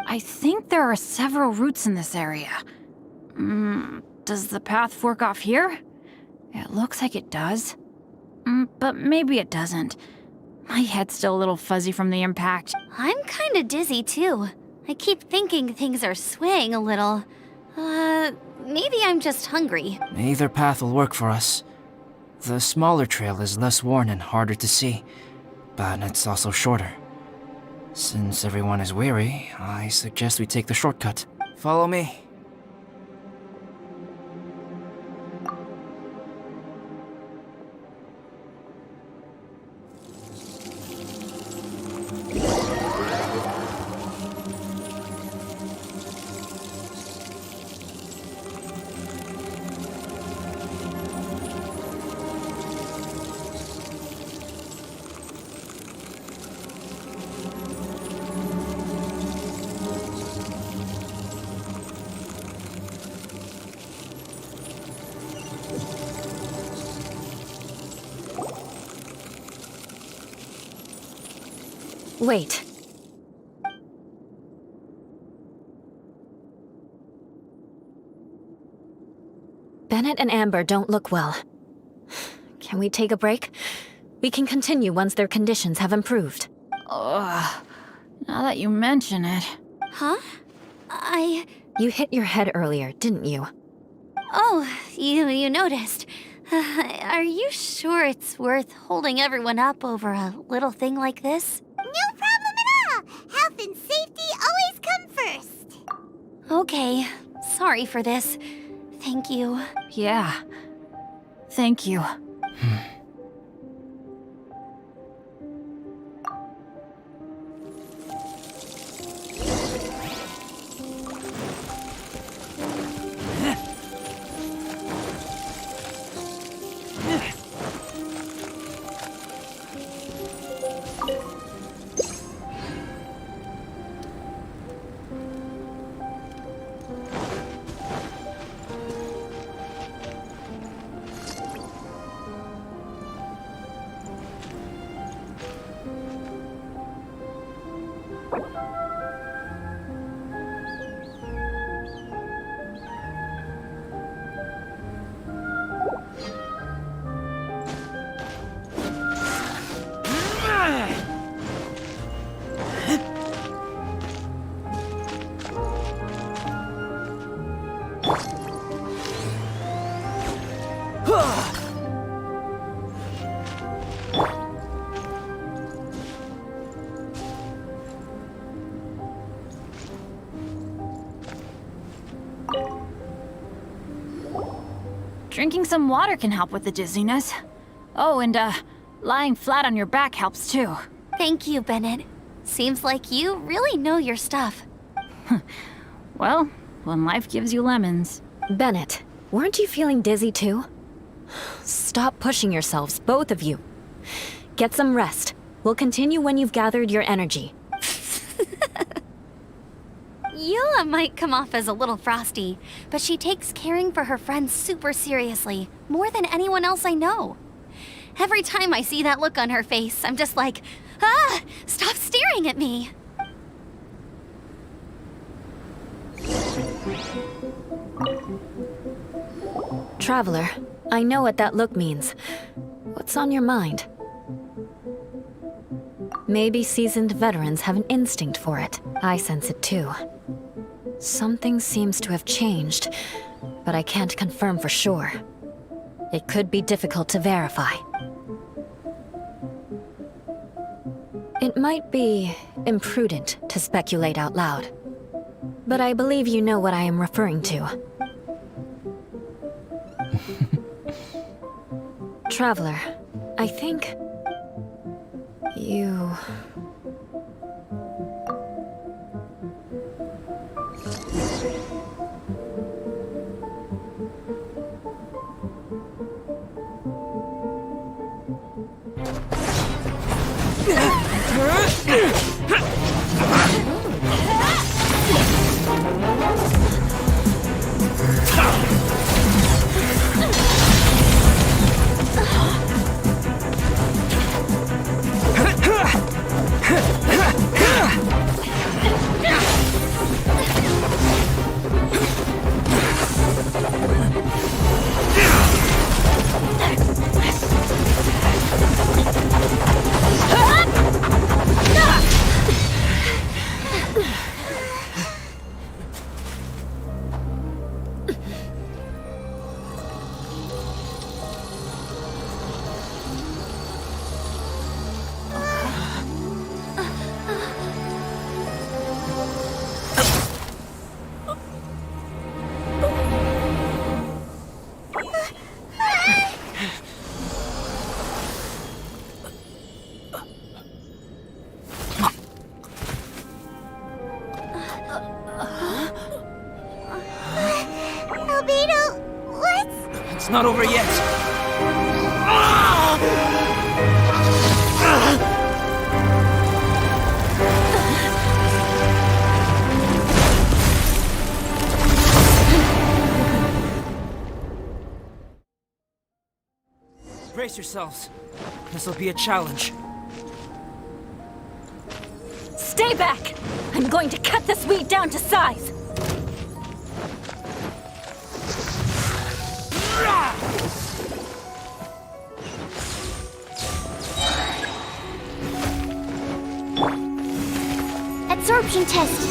Speaker 2: I think there are several routes in this area. Does the path fork off here? It looks like it does. But maybe it doesn't. My head's still a little fuzzy from the impact.
Speaker 7: I'm kinda dizzy too. I keep thinking things are swaying a little. Maybe I'm just hungry.
Speaker 5: Either path will work for us. The smaller trail is less worn and harder to see, but it's also shorter. Since everyone is weary, I suggest we take the shortcut. Follow me.
Speaker 1: Wait. Bennett and Amber don't look well. Can we take a break? We can continue once their conditions have improved.
Speaker 2: Ugh. Now that you mention it.
Speaker 7: Huh?
Speaker 1: You hit your head earlier, didn't you?
Speaker 7: Oh, you noticed. Are you sure it's worth holding everyone up over a little thing like this?
Speaker 6: No problem at all! Health and safety always come first!
Speaker 7: Okay, sorry for this. Thank you.
Speaker 2: Yeah. Thank you. Drinking some water can help with the dizziness. Oh, and lying flat on your back helps too.
Speaker 7: Thank you, Bennett. Seems like you really know your stuff.
Speaker 2: Well, when life gives you lemons.
Speaker 1: Bennett, weren't you feeling dizzy too? Stop pushing yourselves, both of you. Get some rest. We'll continue when you've gathered your energy.
Speaker 7: Yula might come off as a little frosty, but she takes caring for her friends super seriously, more than anyone else I know. Every time I see that look on her face, I'm just like, ah, stop staring at me.
Speaker 1: Traveler, I know what that look means. What's on your mind? Maybe seasoned veterans have an instinct for it. I sense it too. Something seems to have changed, but I can't confirm for sure. It could be difficult to verify. It might be imprudent to speculate out loud, but I believe you know what I am referring to. Traveler, I think you...
Speaker 4: It's not over yet. Brace yourselves. This'll be a challenge.
Speaker 1: Stay back! I'm going to cut this weed down to size!
Speaker 6: Absorption test.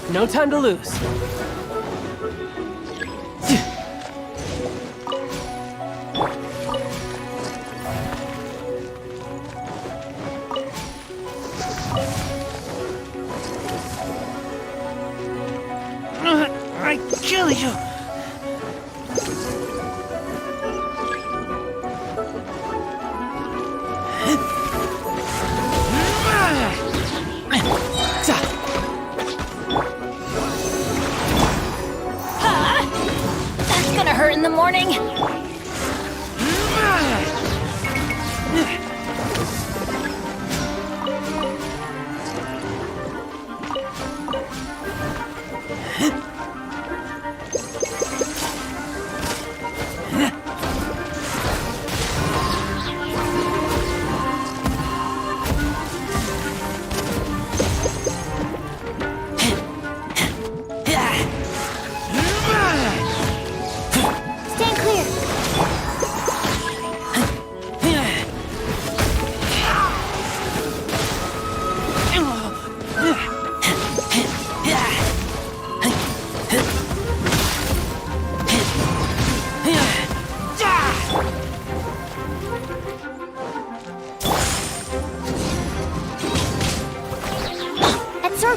Speaker 3: No time to lose.
Speaker 4: I kill you!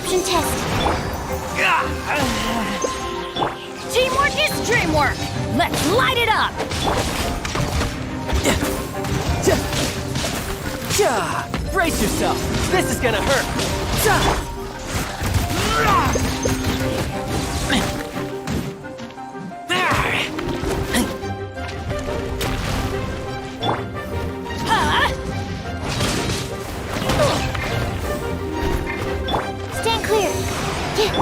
Speaker 6: absorption test.
Speaker 2: Teamwork is dreamwork! Let's light it up!
Speaker 3: Brace yourself. This is gonna hurt.
Speaker 6: Stand clear.
Speaker 3: Keep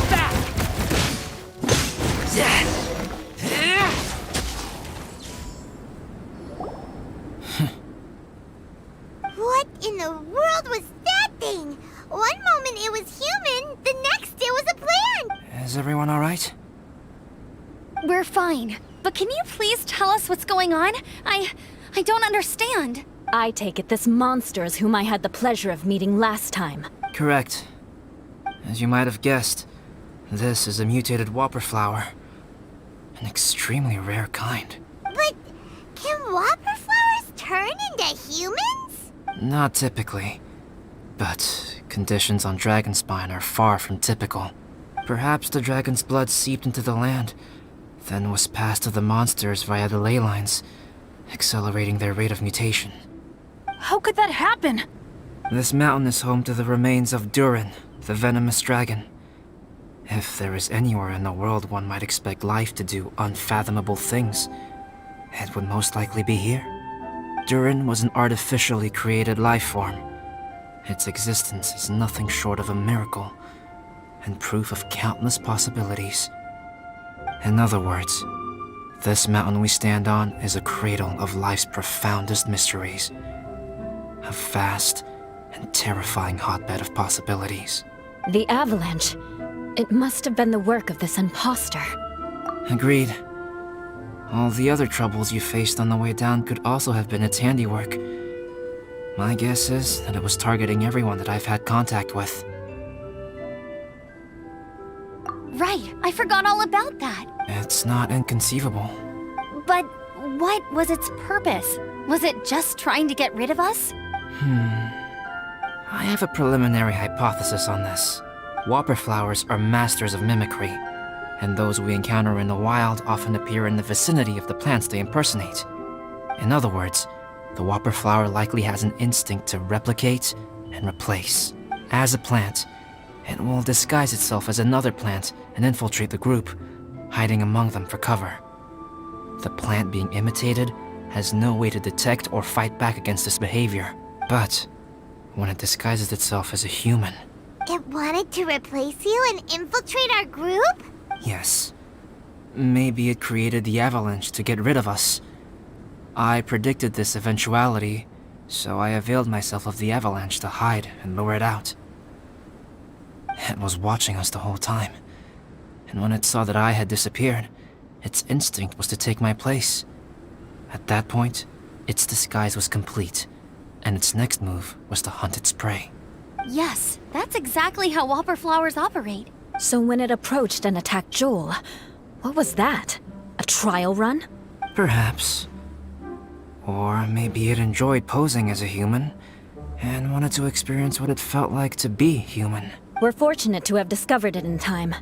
Speaker 3: back.
Speaker 6: What in the world was that thing? One moment it was human, the next it was a plant.
Speaker 5: Is everyone alright?
Speaker 7: We're fine. But can you please tell us what's going on? I don't understand.
Speaker 1: I take it this monster is whom I had the pleasure of meeting last time.
Speaker 5: Correct. As you might have guessed, this is a mutated whooperflower. An extremely rare kind.
Speaker 6: But can whooperflowers turn into humans?
Speaker 5: Not typically. But conditions on Dragonspine are far from typical. Perhaps the dragon's blood seeped into the land, then was passed to the monsters via the ley lines, accelerating their rate of mutation.
Speaker 2: How could that happen?
Speaker 5: This mountain is home to the remains of Durin, the venomous dragon. If there is anywhere in the world one might expect life to do unfathomable things, it would most likely be here. Durin was an artificially created life form. Its existence is nothing short of a miracle, and proof of countless possibilities. In other words, this mountain we stand on is a cradle of life's profoundest mysteries. A vast and terrifying hotbed of possibilities.
Speaker 1: The avalanche. It must have been the work of this imposter.
Speaker 5: Agreed. All the other troubles you faced on the way down could also have been its handiwork. My guess is that it was targeting everyone that I've had contact with.
Speaker 7: Right, I forgot all about that.
Speaker 5: It's not inconceivable.
Speaker 7: But what was its purpose? Was it just trying to get rid of us?
Speaker 5: I have a preliminary hypothesis on this. Whooperflowers are masters of mimicry, and those we encounter in the wild often appear in the vicinity of the plants they impersonate. In other words, the whooperflower likely has an instinct to replicate and replace. As a plant, it will disguise itself as another plant and infiltrate the group, hiding among them for cover. The plant being imitated has no way to detect or fight back against this behavior. But when it disguises itself as a human...
Speaker 6: It wanted to replace you and infiltrate our group?
Speaker 5: Yes. Maybe it created the avalanche to get rid of us. I predicted this eventuality, so I availed myself of the avalanche to hide and lure it out. It was watching us the whole time, and when it saw that I had disappeared, its instinct was to take my place. At that point, its disguise was complete, and its next move was to hunt its prey.
Speaker 7: Yes, that's exactly how whooperflowers operate.
Speaker 1: So when it approached and attacked Joel, what was that? A trial run?
Speaker 5: Perhaps. Or maybe it enjoyed posing as a human, and wanted to experience what it felt like to be human.
Speaker 1: We're fortunate to have discovered it in time.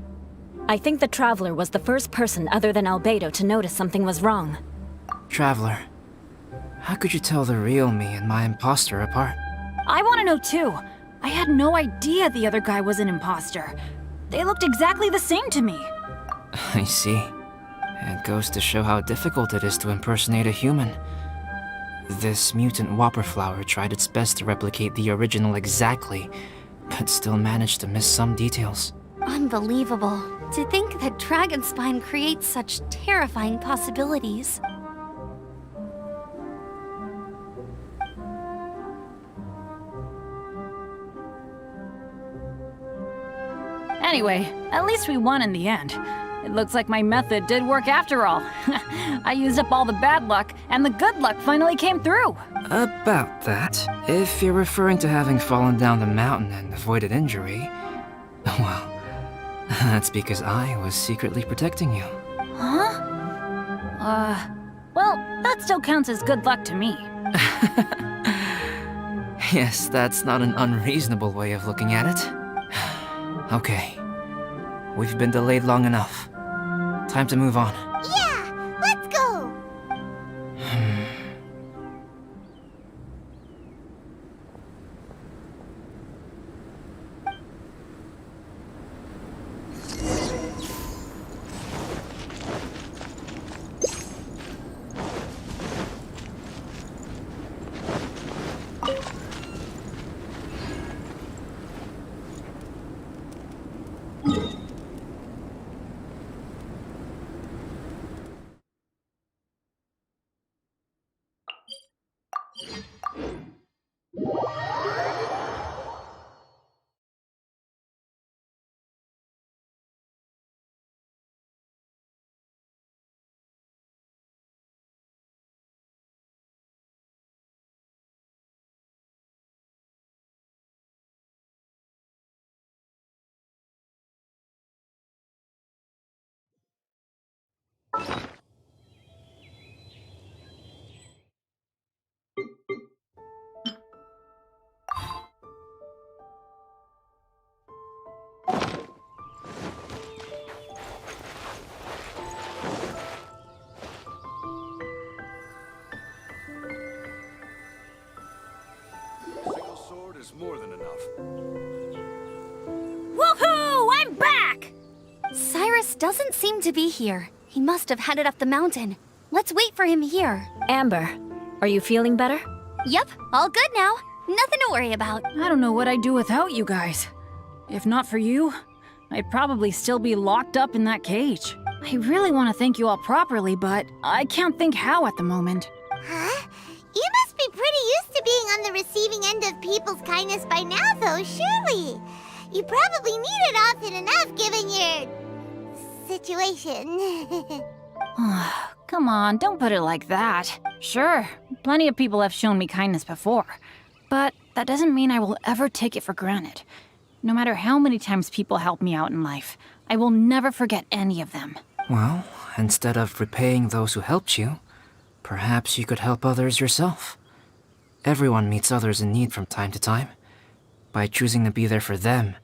Speaker 1: I think the Traveler was the first person other than Albedo to notice something was wrong.
Speaker 5: Traveler, how could you tell the real me and my imposter apart?
Speaker 2: I want to know too. I had no idea the other guy was an imposter. They looked exactly the same to me.
Speaker 5: I see. It goes to show how difficult it is to impersonate a human. This mutant whooperflower tried its best to replicate the original exactly, but still managed to miss some details.
Speaker 7: Unbelievable. To think that Dragonspine creates such terrifying possibilities.
Speaker 2: Anyway, at least we won in the end. It looks like my method did work after all. I used up all the bad luck, and the good luck finally came through.
Speaker 5: About that, if you're referring to having fallen down the mountain and avoided injury, well, that's because I was secretly protecting you.
Speaker 2: Huh? Well, that still counts as good luck to me.
Speaker 5: Yes, that's not an unreasonable way of looking at it. Okay. We've been delayed long enough. Time to move on.
Speaker 6: Yeah, let's go!
Speaker 8: Single sword is more than enough.
Speaker 2: Woohoo! I'm back!
Speaker 7: Cyrus doesn't seem to be here. He must have headed up the mountain. Let's wait for him here.
Speaker 1: Amber, are you feeling better?
Speaker 7: Yep, all good now. Nothing to worry about.
Speaker 2: I don't know what I'd do without you guys. If not for you, I'd probably still be locked up in that cage. I really want to thank you all properly, but I can't think how at the moment.
Speaker 6: Huh? You must be pretty used to being on the receiving end of people's kindness by now, though, surely. You probably need it often enough given your situation.
Speaker 2: Come on, don't put it like that. Sure, plenty of people have shown me kindness before, but that doesn't mean I will ever take it for granted. No matter how many times people help me out in life, I will never forget any of them.
Speaker 5: Well, instead of repaying those who helped you, perhaps you could help others yourself. Everyone meets others in need from time to time. By choosing to be there for them,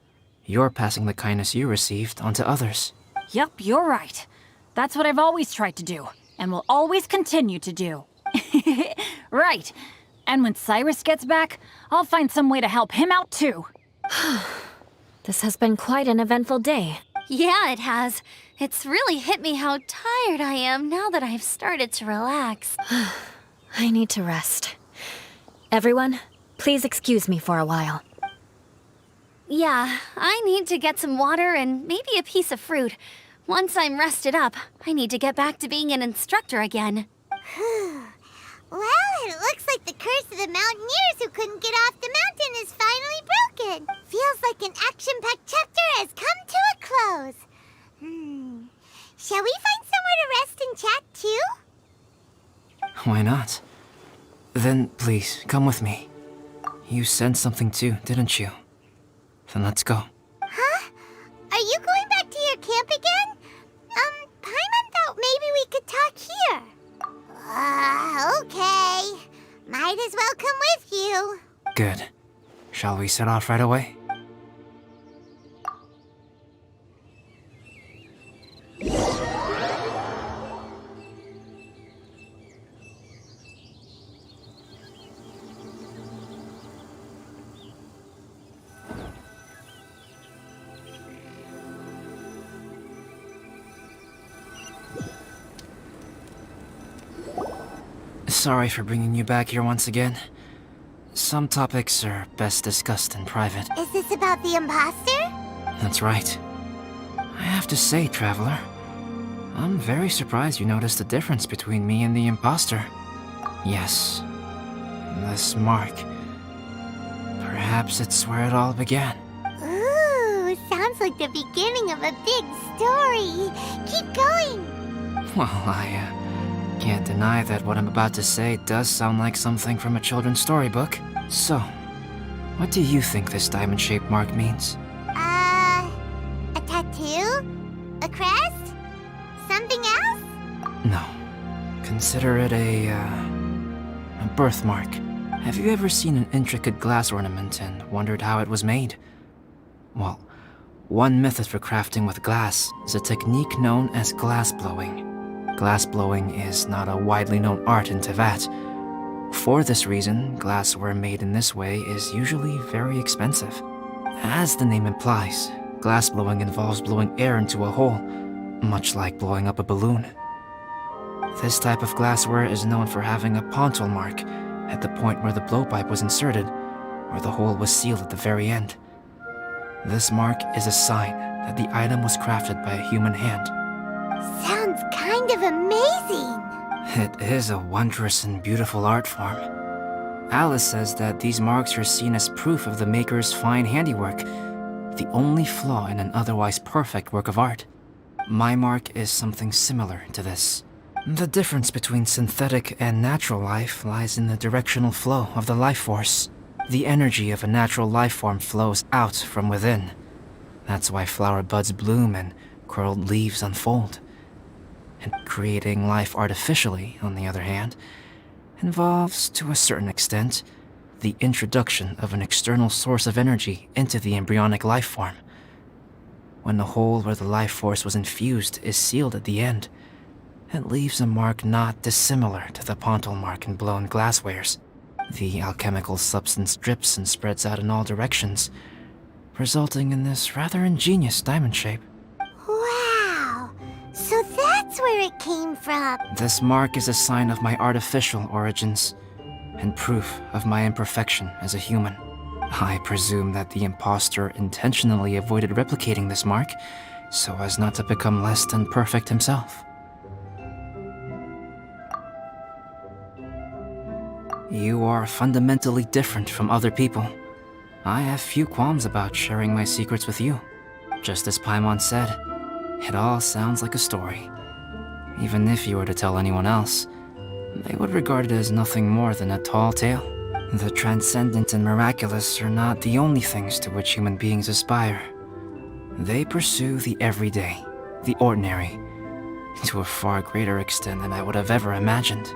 Speaker 5: you're passing the kindness you received on to others.
Speaker 2: Yep, you're right. That's what I've always tried to do, and will always continue to do. Right. And when Cyrus gets back, I'll find some way to help him out too.
Speaker 1: This has been quite an eventful day.
Speaker 7: Yeah, it has. It's really hit me how tired I am now that I've started to relax.
Speaker 1: I need to rest. Everyone, please excuse me for a while.
Speaker 7: Yeah, I need to get some water and maybe a piece of fruit. Once I'm rested up, I need to get back to being an instructor again.
Speaker 6: Well, it looks like the curse of the mountaineers who couldn't get off the mountain is finally broken. Feels like an action-packed chapter has come to a close. Shall we find somewhere to rest and chat too?
Speaker 5: Why not? Then please, come with me. You sensed something too, didn't you? Then let's go.
Speaker 6: Huh? Are you going back to your camp again? Paimon thought maybe we could talk here. Okay. Might as well come with you.
Speaker 5: Good. Shall we set off right away? Sorry for bringing you back here once again. Some topics are best discussed in private.
Speaker 6: Is this about the imposter?
Speaker 5: That's right. I have to say, Traveler, I'm very surprised you noticed the difference between me and the imposter. Yes, this mark. Perhaps it's where it all began.
Speaker 6: Ooh, sounds like the beginning of a big story. Keep going.
Speaker 5: Well, I can't deny that what I'm about to say does sound like something from a children's storybook. So, what do you think this diamond-shaped mark means?
Speaker 6: A tattoo? A crest? Something else?
Speaker 5: No. Consider it a a birthmark. Have you ever seen an intricate glass ornament and wondered how it was made? Well, one method for crafting with glass is a technique known as glass blowing. Glass blowing is not a widely known art in Teyvat. For this reason, glassware made in this way is usually very expensive. As the name implies, glass blowing involves blowing air into a hole, much like blowing up a balloon. This type of glassware is known for having a pontal mark at the point where the blowpipe was inserted, where the hole was sealed at the very end. This mark is a sign that the item was crafted by a human hand.
Speaker 6: Sounds kind of amazing.
Speaker 5: It is a wondrous and beautiful art form. Alice says that these marks are seen as proof of the maker's fine handiwork, the only flaw in an otherwise perfect work of art. My mark is something similar to this. The difference between synthetic and natural life lies in the directional flow of the life force. The energy of a natural life form flows out from within. That's why flower buds bloom and curled leaves unfold. And creating life artificially, on the other hand, involves, to a certain extent, the introduction of an external source of energy into the embryonic life form. When the hole where the life force was infused is sealed at the end, it leaves a mark not dissimilar to the pontal mark in blown glasswares. The alchemical substance drips and spreads out in all directions, resulting in this rather ingenious diamond shape.
Speaker 6: Wow. So that's where it came from.
Speaker 5: This mark is a sign of my artificial origins, and proof of my imperfection as a human. I presume that the impostor intentionally avoided replicating this mark, so as not to become less than perfect himself. You are fundamentally different from other people. I have few qualms about sharing my secrets with you. Just as Paimon said, it all sounds like a story. Even if you were to tell anyone else, they would regard it as nothing more than a tall tale. The transcendent and miraculous are not the only things to which human beings aspire. They pursue the everyday, the ordinary, to a far greater extent than I would have ever imagined.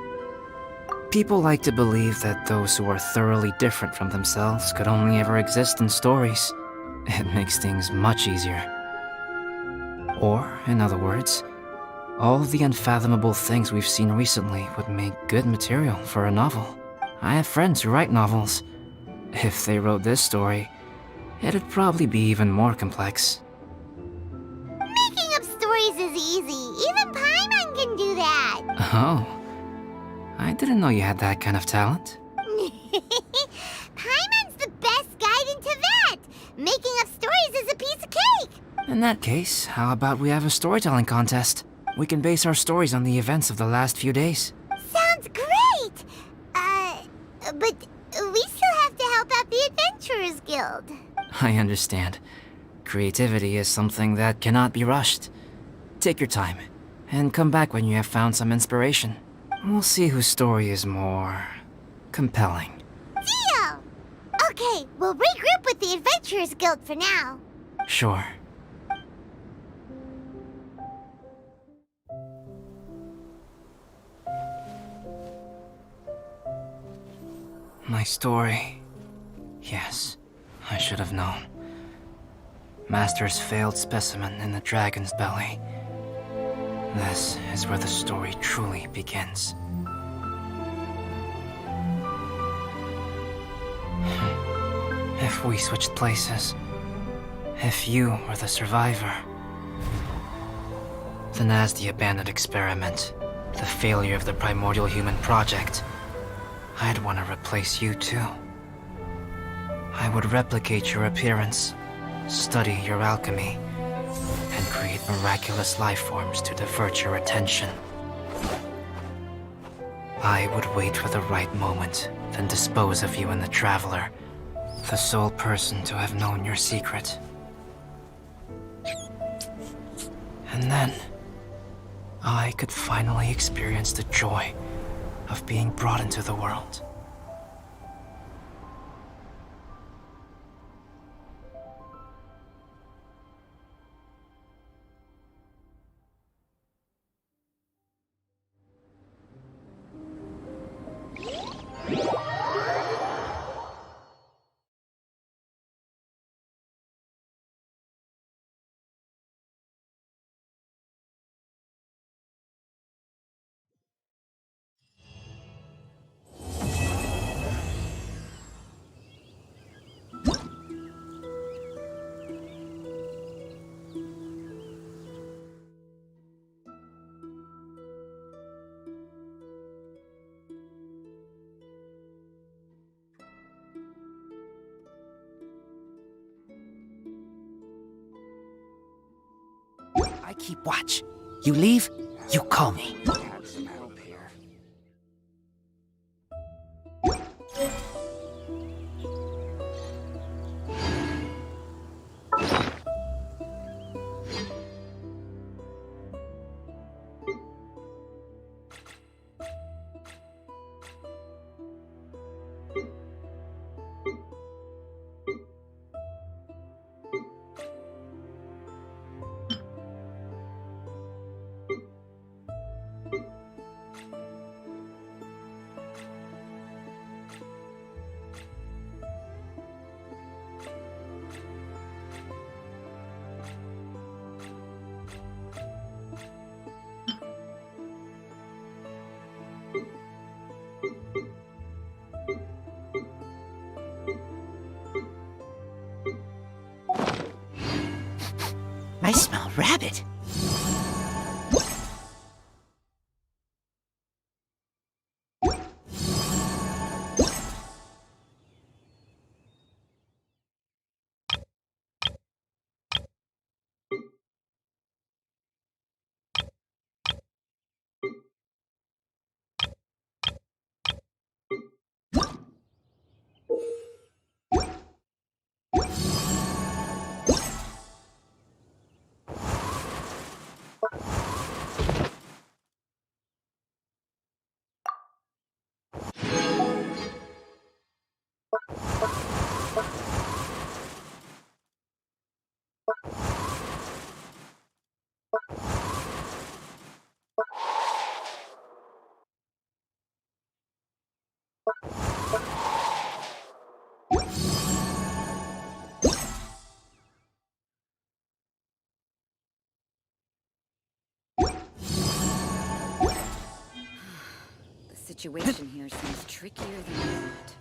Speaker 5: People like to believe that those who are thoroughly different from themselves could only ever exist in stories. It makes things much easier. Or, in other words, all the unfathomable things we've seen recently would make good material for a novel. I have friends who write novels. If they wrote this story, it'd probably be even more complex.
Speaker 6: Making up stories is easy. Even Paimon can do that.
Speaker 5: Oh, I didn't know you had that kind of talent.
Speaker 6: Paimon's the best guide in Teyvat. Making up stories is a piece of cake.
Speaker 5: In that case, how about we have a storytelling contest? We can base our stories on the events of the last few days.
Speaker 6: Sounds great. But we still have to help out the Adventurers Guild.
Speaker 5: I understand. Creativity is something that cannot be rushed. Take your time, and come back when you have found some inspiration. We'll see whose story is more compelling.
Speaker 6: Deal! Okay, we'll regroup with the Adventurers Guild for now.
Speaker 5: Sure. My story. Yes, I should have known. Master's failed specimen in the dragon's belly. This is where the story truly begins. If we switched places, if you were the survivor, then as the abandoned experiment, the failure of the primordial human project, I'd want to replace you too. I would replicate your appearance, study your alchemy, and create miraculous life forms to divert your attention. I would wait for the right moment, then dispose of you in the Traveler, the sole person to have known your secret. And then, I could finally experience the joy of being brought into the world.
Speaker 4: keep watch. You leave, you call me.
Speaker 8: Have some help here.
Speaker 4: I smell rabbit.
Speaker 2: The situation here seems trickier than I thought.